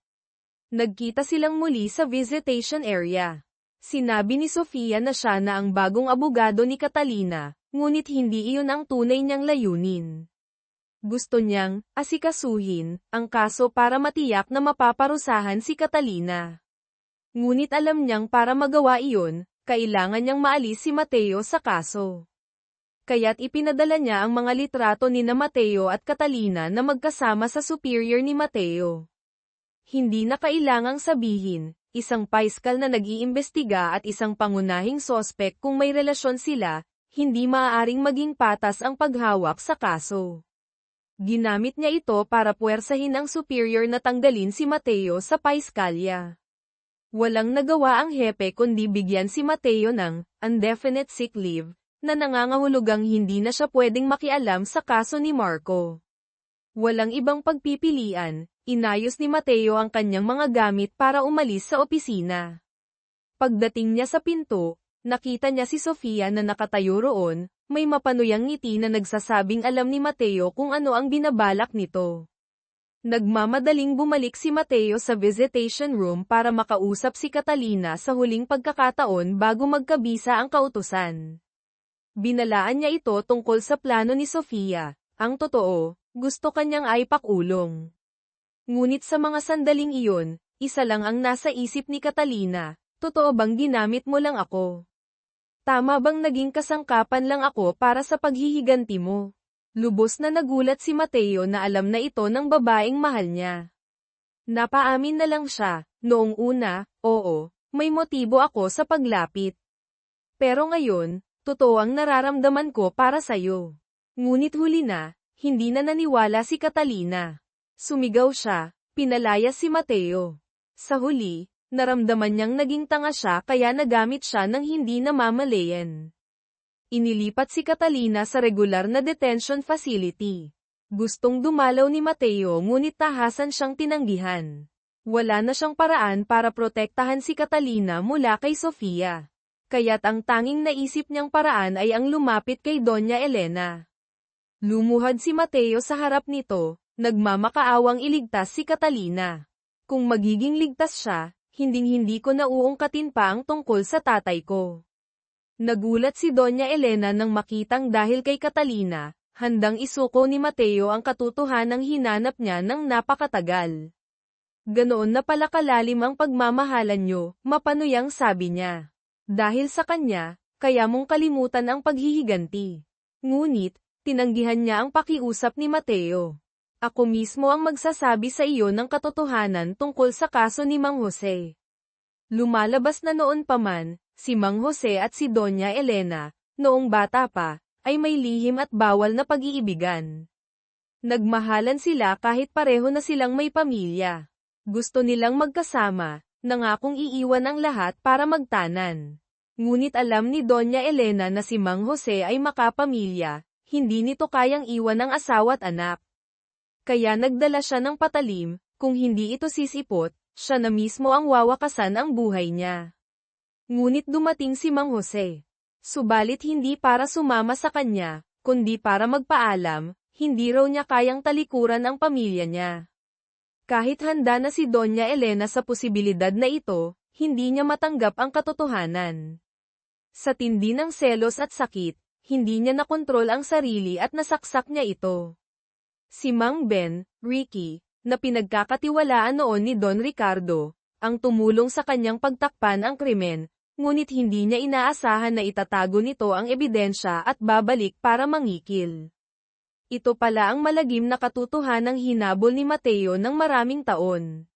[SPEAKER 1] Nagkita silang muli sa visitation area. Sinabi ni Sofia na siya na ang bagong abogado ni Catalina, ngunit hindi iyon ang tunay niyang layunin. Gusto niyang asikasuhin ang kaso para matiyak na mapaparusahan si Catalina. Ngunit alam niyang para magawa iyon, kailangan niyang maalis si Mateo sa kaso. Kaya't ipinadala niya ang mga litrato ni Mateo at Catalina na magkasama sa superior ni Mateo. Hindi na kailangang sabihin, isang paiskal na nag-iimbestiga at isang pangunahing sospek kung may relasyon sila, hindi maaaring maging patas ang paghawak sa kaso. Ginamit niya ito para puwersahin ang superior na tanggalin si Mateo sa paiskalya. Walang nagawa ang hepe kundi bigyan si Mateo ng indefinite sick leave, na nangangahulugang hindi na siya pwedeng makialam sa kaso ni Marco. Walang ibang pagpipilian, inayos ni Mateo ang kanyang mga gamit para umalis sa opisina. Pagdating niya sa pinto, Nakita niya si Sofia na nakatayo roon, may mapanuyang ngiti na nagsasabing alam ni Mateo kung ano ang binabalak nito. Nagmamadaling bumalik si Mateo sa visitation room para makausap si Catalina sa huling pagkakataon bago magkabisa ang kautusan. Binalaan niya ito tungkol sa plano ni Sofia. Ang totoo, gusto kanyang aipakulong. Ngunit sa mga sandaling iyon, isa lang ang nasa isip ni Catalina, totoo bang ginamit mo lang ako? Tama bang naging kasangkapan lang ako para sa paghihiganti mo? Lubos na nagulat si Mateo na alam na ito ng babaeng mahal niya. Napaamin na lang siya, noong una, oo, may motibo ako sa paglapit. Pero ngayon, totoo ang nararamdaman ko para sa'yo. Ngunit huli na, hindi na naniwala si Catalina. Sumigaw siya, pinalayas si Mateo. Sa huli, naramdaman niyang naging tanga siya kaya nagamit siya ng hindi namamalayan. Inilipat si Catalina sa regular na detention facility. Gustong dumalaw ni Mateo ngunit tahasan siyang tinanggihan. Wala na siyang paraan para protektahan si Catalina mula kay Sofia. Kaya't ang tanging naisip niyang paraan ay ang lumapit kay Doña Elena. Lumuhad si Mateo sa harap nito, nagmamakaawang iligtas si Catalina. Kung magiging ligtas siya, hinding-hindi ko nauungkatin pa ang tungkol sa tatay ko. Nagulat si Doña Elena nang makitang dahil kay Catalina, handang isuko ni Mateo ang katotohanang hinanap niya ng napakatagal. Ganoon na pala kalalim ang pagmamahalan niyo, mapanuyang sabi niya. Dahil sa kanya, kaya mong kalimutan ang paghihiganti. Ngunit, tinanggihan niya ang pakiusap ni Mateo. Ako mismo ang magsasabi sa iyo ng katotohanan tungkol sa kaso ni Mang Jose. Lumalabas na noon pa man, si Mang Jose at si Doña Elena, noong bata pa, ay may lihim at bawal na pag-iibigan. Nagmahalan sila kahit pareho na silang may pamilya. Gusto nilang magkasama, nangakong iiwan ang lahat para magtanan. Ngunit alam ni Doña Elena na si Mang Jose ay makapamilya, hindi nito kayang iwan ang asawa at anak. Kaya nagdala siya ng patalim, kung hindi ito sisipot, siya na mismo ang wawakasan ang buhay niya. Ngunit dumating si Mang Jose. Subalit hindi para sumama sa kanya, kundi para magpaalam, hindi raw niya kayang talikuran ang pamilya niya. Kahit handa na si Doña Elena sa posibilidad na ito, hindi niya matanggap ang katotohanan. Sa tindi ng selos at sakit, hindi niya nakontrol ang sarili at nasaksak niya ito. Si Mang Ben, Ricky, na pinagkakatiwalaan noon ni Don Ricardo, ang tumulong sa kanyang pagtakpan ang krimen, ngunit hindi niya inaasahan na itatago nito ang ebidensya at babalik para mangikil. Ito pala ang malagim na katotohanang hinabol ni Mateo ng maraming taon.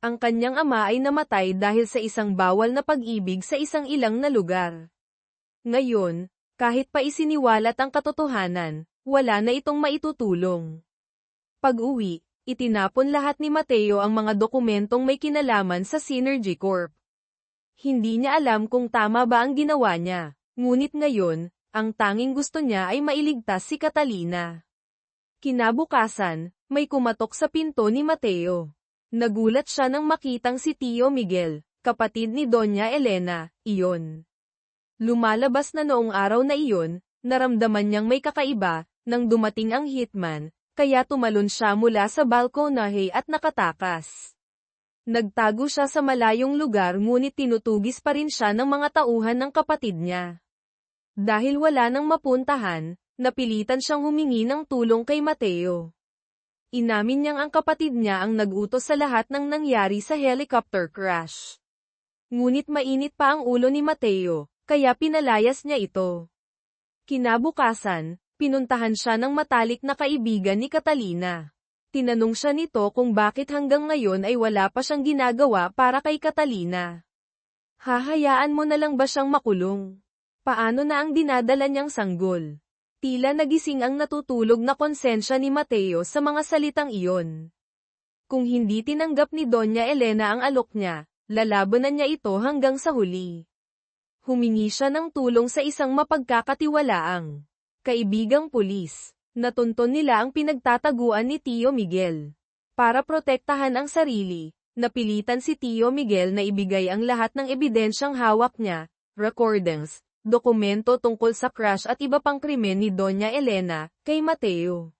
[SPEAKER 1] Ang kanyang ama ay namatay dahil sa isang bawal na pag-ibig sa isang ilang na lugar. Ngayon, kahit pa isiniwalat ang katotohanan, wala na itong maitutulong. Pag-uwi, itinapon lahat ni Mateo ang mga dokumentong may kinalaman sa Synergy Corp. Hindi niya alam kung tama ba ang ginawa niya, ngunit ngayon, ang tanging gusto niya ay mailigtas si Catalina. Kinabukasan, may kumatok sa pinto ni Mateo. Nagulat siya nang makitang si Tio Miguel, kapatid ni Doña Elena, iyon. Lumalabas na noong araw na iyon, naramdaman niyang may kakaiba, nang dumating ang hitman, kaya tumalon siya mula sa balkonahe at nakatakas. Nagtago siya sa malayong lugar ngunit tinutugis pa rin siya ng mga tauhan ng kapatid niya. Dahil wala nang mapuntahan, napilitan siyang humingi ng tulong kay Mateo. Inamin niyang ang kapatid niya ang nag-utos sa lahat ng nangyari sa helicopter crash. Ngunit mainit pa ang ulo ni Mateo, kaya pinalayas niya ito. Kinabukasan, pinuntahan siya ng matalik na kaibigan ni Catalina. Tinanong siya nito kung bakit hanggang ngayon ay wala pa siyang ginagawa para kay Catalina. Hahayaan mo na lang ba siyang makulong? Paano na ang dinadala niyang sanggol? Tila nagising ang natutulog na konsensya ni Mateo sa mga salitang iyon. Kung hindi tinanggap ni Doña Elena ang alok niya, lalabanan niya ito hanggang sa huli. Humingi siya ng tulong sa isang mapagkakatiwalaang kaibigang pulis. Natunton nila ang pinagtataguan ni Tio Miguel. Para protektahan ang sarili, napilitan si Tio Miguel na ibigay ang lahat ng ebidensyang hawak niya, recordings, dokumento tungkol sa crash at iba pang krimen ni Doña Elena, kay Mateo.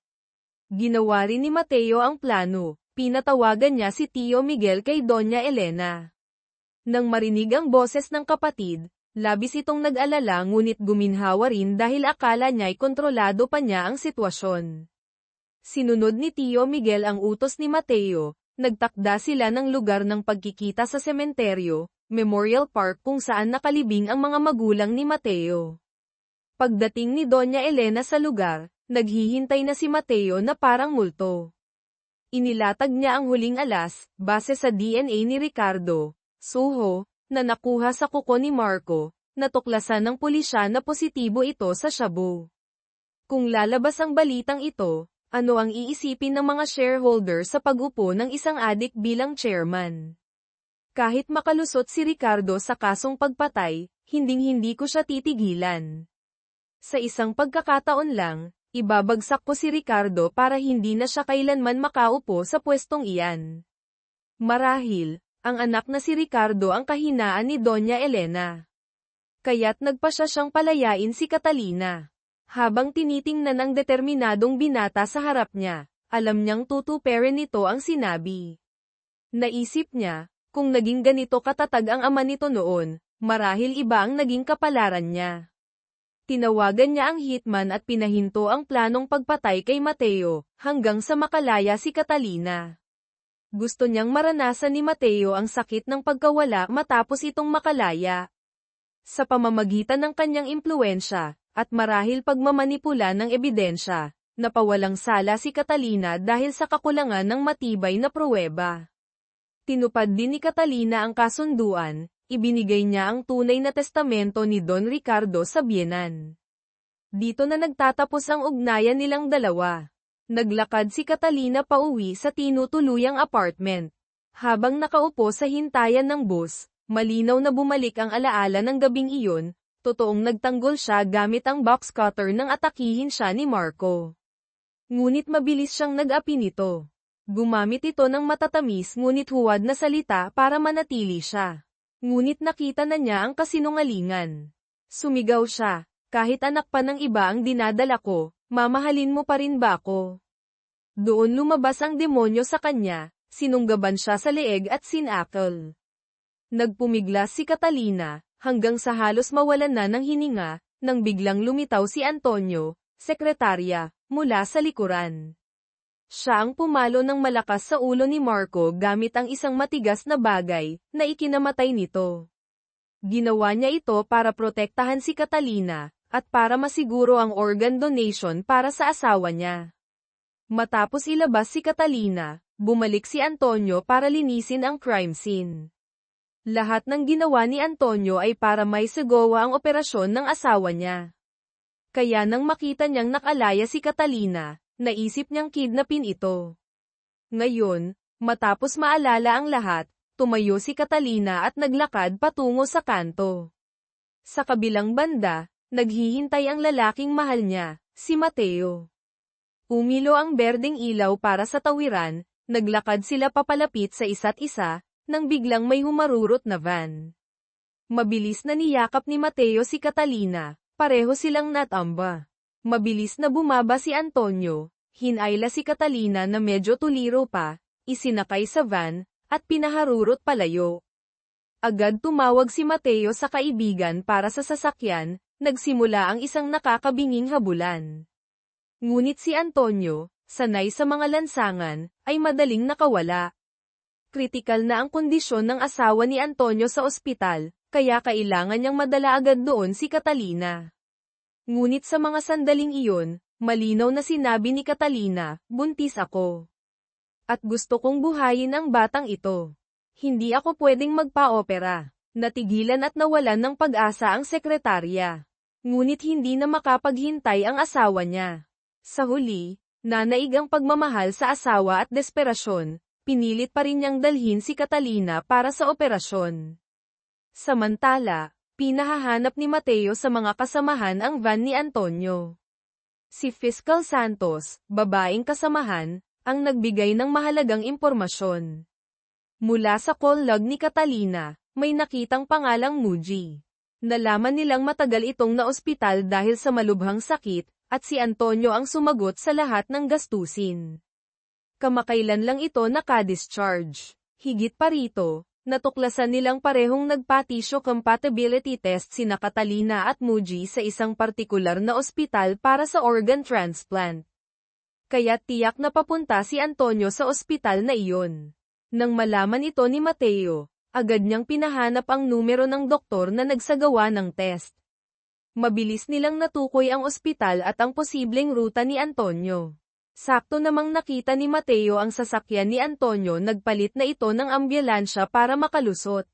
[SPEAKER 1] Ginawa rin ni Mateo ang plano, pinatawagan niya si Tio Miguel kay Doña Elena. Nang marinig ang boses ng kapatid, labis itong nag-alala ngunit guminhawa rin dahil akala niya'y kontrolado pa niya ang sitwasyon. Sinunod ni Tio Miguel ang utos ni Mateo, nagtakda sila ng lugar ng pagkikita sa sementeryo, Memorial Park kung saan nakalibing ang mga magulang ni Mateo. Pagdating ni Doña Elena sa lugar, naghihintay na si Mateo na parang multo. Inilatag niya ang huling alas, base sa DNA ni Ricardo, Suho, na nakuha sa kuko ni Marco, natuklasan ng pulisya na positibo ito sa shabu. Kung lalabas ang balitang ito, ano ang iisipin ng mga shareholder sa pag-upo ng isang adik bilang chairman? Kahit makalusot si Ricardo sa kasong pagpatay, hinding-hindi ko siya titigilan. Sa isang pagkakataon lang, ibabagsak ko si Ricardo para hindi na siya kailanman makaupo sa pwestong iyan. Marahil, ang anak na si Ricardo ang kahinaan ni Doña Elena. Kaya't nagpasya siyang palayain si Catalina. Habang tinitingnan ang determinadong binata sa harap niya, alam niyang tutuperin nito ang sinabi. Naisip niya, kung naging ganito katatag ang ama nito noon, marahil iba ang naging kapalaran niya. Tinawagan niya ang hitman at pinahinto ang planong pagpatay kay Mateo, hanggang sa makalaya si Catalina. Gusto niyang maranasan ni Mateo ang sakit ng pagkawala matapos itong makalaya. Sa pamamagitan ng kanyang impluwensya, at marahil pagmamanipula ng ebidensya, napawalang sala si Catalina dahil sa kakulangan ng matibay na pruweba. Tinupad din ni Catalina ang kasunduan, ibinigay niya ang tunay na testamento ni Don Ricardo sa biyenan. Dito na nagtatapos ang ugnayan nilang dalawa. Naglakad si Catalina pauwi sa tinutuluyang apartment. Habang nakaupo sa hintayan ng bus, malinaw na bumalik ang alaala ng gabing iyon, totoong nagtanggol siya gamit ang box cutter nang atakihin siya ni Marco. Ngunit mabilis siyang nag-api nito. Gumamit ito ng matatamis ngunit huwad na salita para manatili siya. Ngunit nakita na niya ang kasinungalingan. Sumigaw siya, kahit anak pa ng iba ang dinadala ko, mamahalin mo pa rin ba ako? Doon lumabas ang demonyo sa kanya, sinunggaban siya sa leeg at sinakal. Nagpumiglas si Catalina, hanggang sa halos mawalan na ng hininga, nang biglang lumitaw si Antonio, sekretarya, mula sa likuran. Siya ang pumalo ng malakas sa ulo ni Marco gamit ang isang matigas na bagay, na ikinamatay nito. Ginawa niya ito para protektahan si Catalina, at para masiguro ang organ donation para sa asawa niya. Matapos ilabas si Catalina, bumalik si Antonio para linisin ang crime scene. Lahat ng ginawa ni Antonio ay para may sagawa ang operasyon ng asawa niya. Kaya nang makita niyang nakalaya si Catalina, naisip niyang kidnapin ito. Ngayon, matapos maalala ang lahat, tumayo si Catalina at naglakad patungo sa kanto. Sa kabilang banda, naghihintay ang lalaking mahal niya, si Mateo. Umilo ang berdeng ilaw para sa tawiran, naglakad sila papalapit sa isa't isa, nang biglang may humarurot na van. Mabilis na niyakap ni Mateo si Catalina, pareho silang natamba. Mabilis na bumaba si Antonio, hinayla si Catalina na medyo tuliro pa, isinakay sa van, at pinaharurot palayo. Agad tumawag si Mateo sa kaibigan para sa sasakyan, nagsimula ang isang nakakabinging habulan. Ngunit si Antonio, sanay sa mga lansangan, ay madaling nakawala. Kritikal na ang kondisyon ng asawa ni Antonio sa ospital, kaya kailangan niyang madala agad doon si Catalina. Ngunit sa mga sandaling iyon, malinaw na sinabi ni Catalina, buntis ako. At gusto kong buhayin ang batang ito. Hindi ako pwedeng magpa-opera. Natigilan at nawalan ng pag-asa ang sekretarya. Ngunit hindi na makapaghintay ang asawa niya. Sa huli, nanaig ang pagmamahal sa asawa at desperasyon. Pinilit pa rin niyang dalhin si Catalina para sa operasyon. Samantala, pinahahanap ni Mateo sa mga kasamahan ang van ni Antonio. Si Fiscal Santos, babaeng kasamahan, ang nagbigay ng mahalagang impormasyon. Mula sa call log ni Catalina, may nakitang pangalang Muji. Nalaman nilang matagal itong naospital dahil sa malubhang sakit, at si Antonio ang sumagot sa lahat ng gastusin. Kamakailan lang ito naka-discharge. Higit pa rito, natuklasan nilang parehong nagpa-tissue compatibility test sina Catalina at Muji sa isang partikular na ospital para sa organ transplant. Kaya tiyak na papunta si Antonio sa ospital na iyon. Nang malaman ito ni Mateo, agad niyang pinahanap ang numero ng doktor na nagsagawa ng test. Mabilis nilang natukoy ang ospital at ang posibleng ruta ni Antonio. Sakto namang nakita ni Mateo ang sasakyan ni Antonio, nagpalit na ito ng ambulansya para makalusot.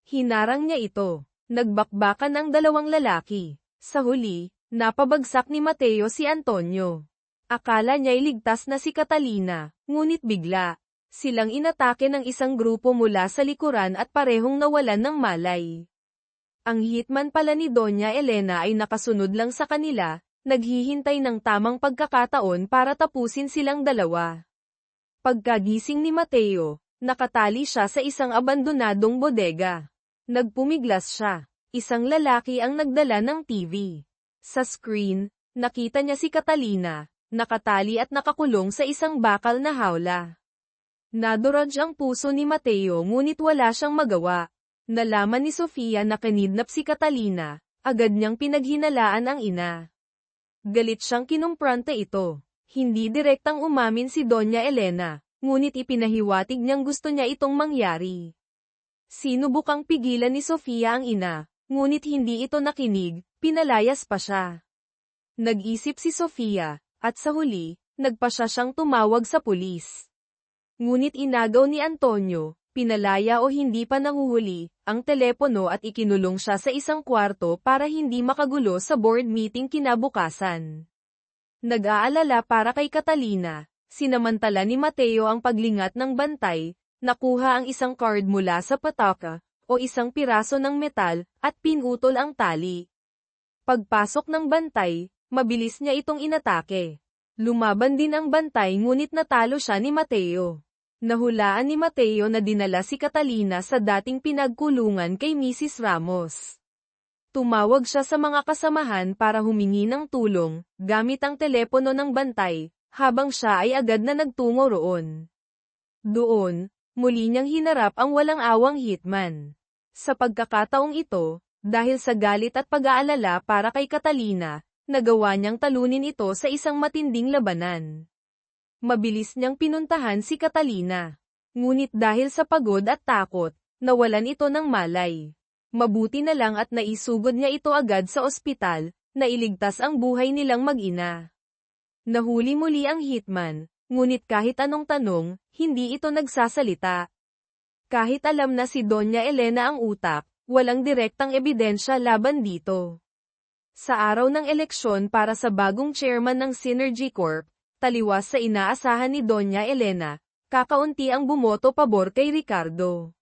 [SPEAKER 1] Hinarang niya ito. Nagbakbakan ang dalawang lalaki. Sa huli, napabagsak ni Mateo si Antonio. Akala niya'y ligtas na si Catalina, ngunit bigla silang inatake ng isang grupo mula sa likuran at parehong nawalan ng malay. Ang hitman pala ni Doña Elena ay nakasunod lang sa kanila, naghihintay ng tamang pagkakataon para tapusin silang dalawa. Pagkagising ni Mateo, nakatali siya sa isang abandonadong bodega. Nagpumiglas siya. Isang lalaki ang nagdala ng TV. Sa screen, nakita niya si Catalina, nakatali at nakakulong sa isang bakal na hawla. Nadurog ang puso ni Mateo ngunit wala siyang magawa. Nalaman ni Sofia na kinidnap si Catalina, agad niyang pinaghinalaan ang ina. Galit siyang kinumpronta ito. Hindi direktang umamin si Doña Elena, ngunit ipinahiwatig niyang gusto niya itong mangyari. Sinubukang pigilan ni Sofia ang ina, ngunit hindi ito nakinig, pinalayas pa siya. Nag-isip si Sofia, at sa huli, nagpasya siyang tumawag sa pulis. Ngunit inagaw ni Antonio, pinalaya o hindi pa nahuhuli, ang telepono at ikinulong siya sa isang kwarto para hindi makagulo sa board meeting kinabukasan. Nag-aalala para kay Catalina, sinamantala ni Mateo ang paglingat ng bantay, nakuha ang isang card mula sa pataka, o isang piraso ng metal, at pinutol ang tali. Pagpasok ng bantay, mabilis niya itong inatake. Lumaban din ang bantay ngunit natalo siya ni Mateo. Nahulaan ni Mateo na dinala si Catalina sa dating pinagkulungan kay Mrs. Ramos. Tumawag siya sa mga kasamahan para humingi ng tulong, gamit ang telepono ng bantay, habang siya ay agad na nagtungo roon. Doon, muli niyang hinarap ang walang-awang hitman. Sa pagkakataong ito, dahil sa galit at pag-aalala para kay Catalina, nagawa niyang talunin ito sa isang matinding labanan. Mabilis niyang pinuntahan si Catalina. Ngunit dahil sa pagod at takot, nawalan ito ng malay. Mabuti na lang at naisugod niya ito agad sa ospital, na iligtas ang buhay nilang mag-ina. Nahuli muli ang hitman, ngunit kahit anong tanong, hindi ito nagsasalita. Kahit alam na si Doña Elena ang utak, walang direktang ebidensya laban dito. Sa araw ng eleksyon para sa bagong chairman ng Synergy Corp, taliwas sa inaasahan ni Doña Elena, kakaunti ang bumoto pabor kay Ricardo.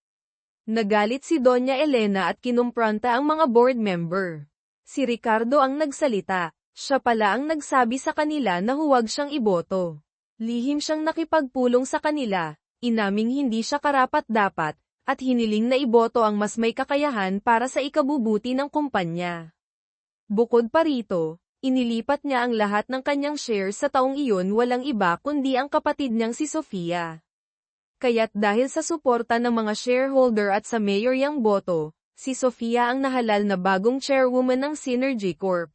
[SPEAKER 1] Nagalit si Doña Elena at kinumpronta ang mga board member. Si Ricardo ang nagsalita, siya pala ang nagsabi sa kanila na huwag siyang iboto. Lihim siyang nakipagpulong sa kanila, inaming hindi siya karapat-dapat, at hiniling na iboto ang mas may kakayahan para sa ikabubuti ng kumpanya. Bukod pa rito, inilipat niya ang lahat ng kanyang shares sa taong iyon, walang iba kundi ang kapatid niyang si Sofia. Kaya't dahil sa suporta ng mga shareholder at sa mayor yang boto, si Sofia ang nahalal na bagong chairwoman ng Synergy Corp.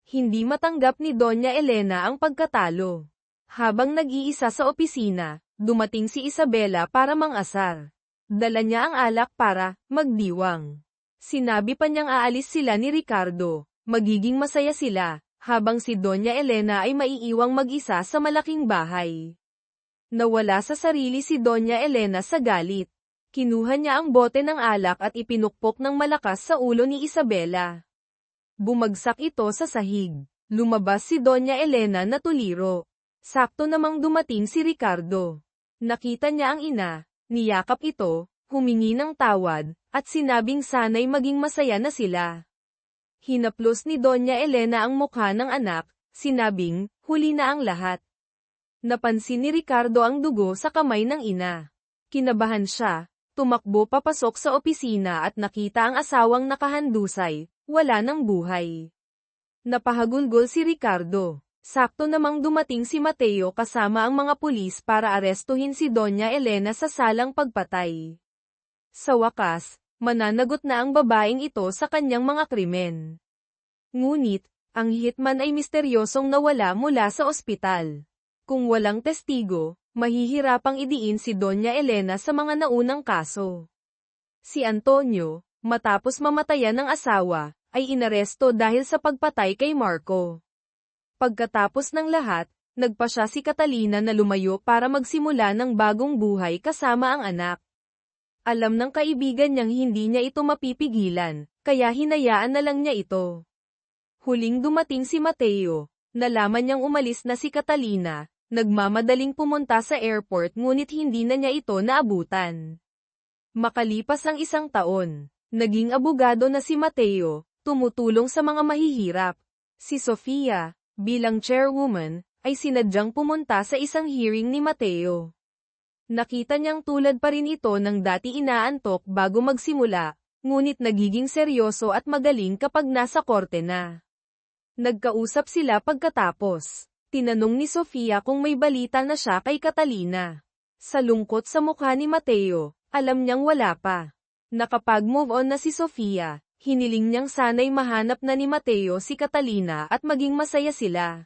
[SPEAKER 1] Hindi matanggap ni Doña Elena ang pagkatalo. Habang nag-iisa sa opisina, dumating si Isabela para mang-asar. Dala niya ang alak para magdiwang. Sinabi pa niyang aalis sila ni Ricardo. Magiging masaya sila, habang si Doña Elena ay maiiwang mag-isa sa malaking bahay. Nawala sa sarili si Doña Elena sa galit. Kinuha niya ang bote ng alak at ipinukpok ng malakas sa ulo ni Isabela. Bumagsak ito sa sahig. Lumabas si Doña Elena na tuliro. Sakto namang dumating si Ricardo. Nakita niya ang ina, niyakap ito, humingi ng tawad, at sinabing sana'y maging masaya na sila. Hinaplos ni Doña Elena ang mukha ng anak, sinabing, huli na ang lahat. Napansin ni Ricardo ang dugo sa kamay ng ina. Kinabahan siya, Tumakbo papasok sa opisina at nakita ang asawang nakahandusay, wala ng buhay. Napahagulgol si Ricardo. Sakto namang dumating si Mateo kasama ang mga pulis para arestuhin si Doña Elena sa salang pagpatay. Sa wakas, mananagot na ang babaeng ito sa kanyang mga krimen. Ngunit, ang hitman ay misteryosong nawala mula sa ospital. Kung walang testigo, mahihirapang idiin si Doña Elena sa mga naunang kaso. Si Antonio, matapos mamatayan ng asawa, ay inaresto dahil sa pagpatay kay Marco. Pagkatapos ng lahat, nagpa siya si Catalina na lumayo para magsimula ng bagong buhay kasama ang anak. Alam ng kaibigan niyang hindi niya ito mapipigilan, kaya hinayaan na lang niya ito. Huling dumating si Mateo, nalaman niyang umalis na si Catalina, nagmamadaling pumunta sa airport ngunit hindi na niya ito naabutan. Makalipas ang 1 taon, naging abogado na si Mateo, tumutulong sa mga mahihirap. Si Sofia, bilang chairwoman, ay sinadyang pumunta sa isang hearing ni Mateo. Nakita niyang tulad pa rin ito ng dati inaantok bago magsimula, ngunit nagiging seryoso at magaling kapag nasa korte na. Nagkausap sila pagkatapos. Tinanong ni Sofia kung may balita na siya kay Catalina. Sa lungkot sa mukha ni Mateo, alam niyang wala pa. Nakapag-move on na si Sofia, hiniling niyang sana'y mahanap na ni Mateo si Catalina at maging masaya sila.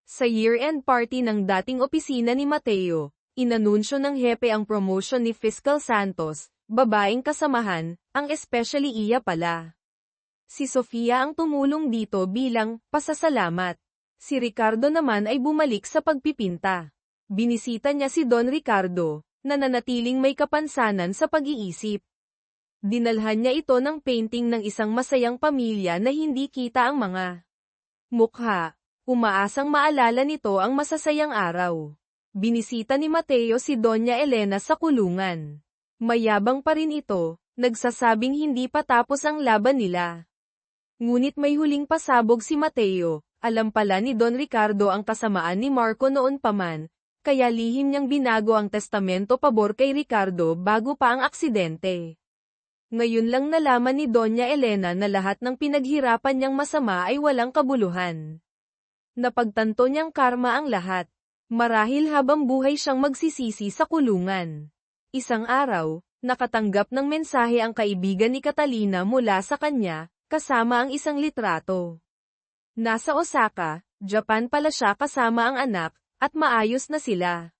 [SPEAKER 1] Sa year-end party ng dating opisina ni Mateo, inanunsyo ng hepe ang promotion ni Fiscal Santos, babaeng kasamahan, ang especially iya pala. Si Sofia ang tumulong dito bilang pasasalamat. Si Ricardo naman ay bumalik sa pagpipinta. Binisita niya si Don Ricardo, na nanatiling may kapansanan sa pag-iisip. Dinalhan niya ito ng painting ng isang masayang pamilya na hindi kita ang mga mukha. Umaasang maalala nito ang masasayang araw. Binisita ni Mateo si Doña Elena sa kulungan. Mayabang pa rin ito, nagsasabing hindi pa tapos ang laban nila. Ngunit may huling pasabog si Mateo. Alam pala ni Don Ricardo ang kasamaan ni Marco noon pa man, kaya lihim niyang binago ang testamento pabor kay Ricardo bago pa ang aksidente. Ngayon lang nalaman ni Doña Elena na lahat ng pinaghirapan niyang masama ay walang kabuluhan. Napagtanto niyang karma ang lahat. Marahil habang buhay siyang magsisisi sa kulungan. Isang araw, nakatanggap ng mensahe ang kaibigan ni Catalina mula sa kanya, kasama ang isang litrato. Nasa Osaka, Japan pala siya kasama ang anak, at maayos na sila.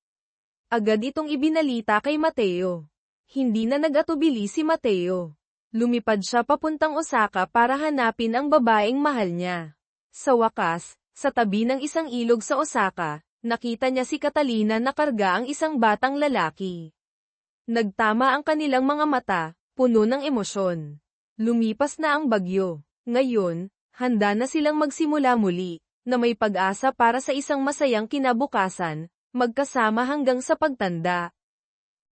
[SPEAKER 1] Agad itong ibinalita kay Mateo. Hindi na nag-atubili si Mateo. Lumipad siya papuntang Osaka para hanapin ang babaeng mahal niya. Sa wakas, sa tabi ng isang ilog sa Osaka, nakita niya si Catalina na karga ang isang batang lalaki. Nagtama ang kanilang mga mata, puno ng emosyon. Lumipas na ang bagyo. Ngayon, handa na silang magsimula muli, na may pag-asa para sa isang masayang kinabukasan, magkasama hanggang sa pagtanda.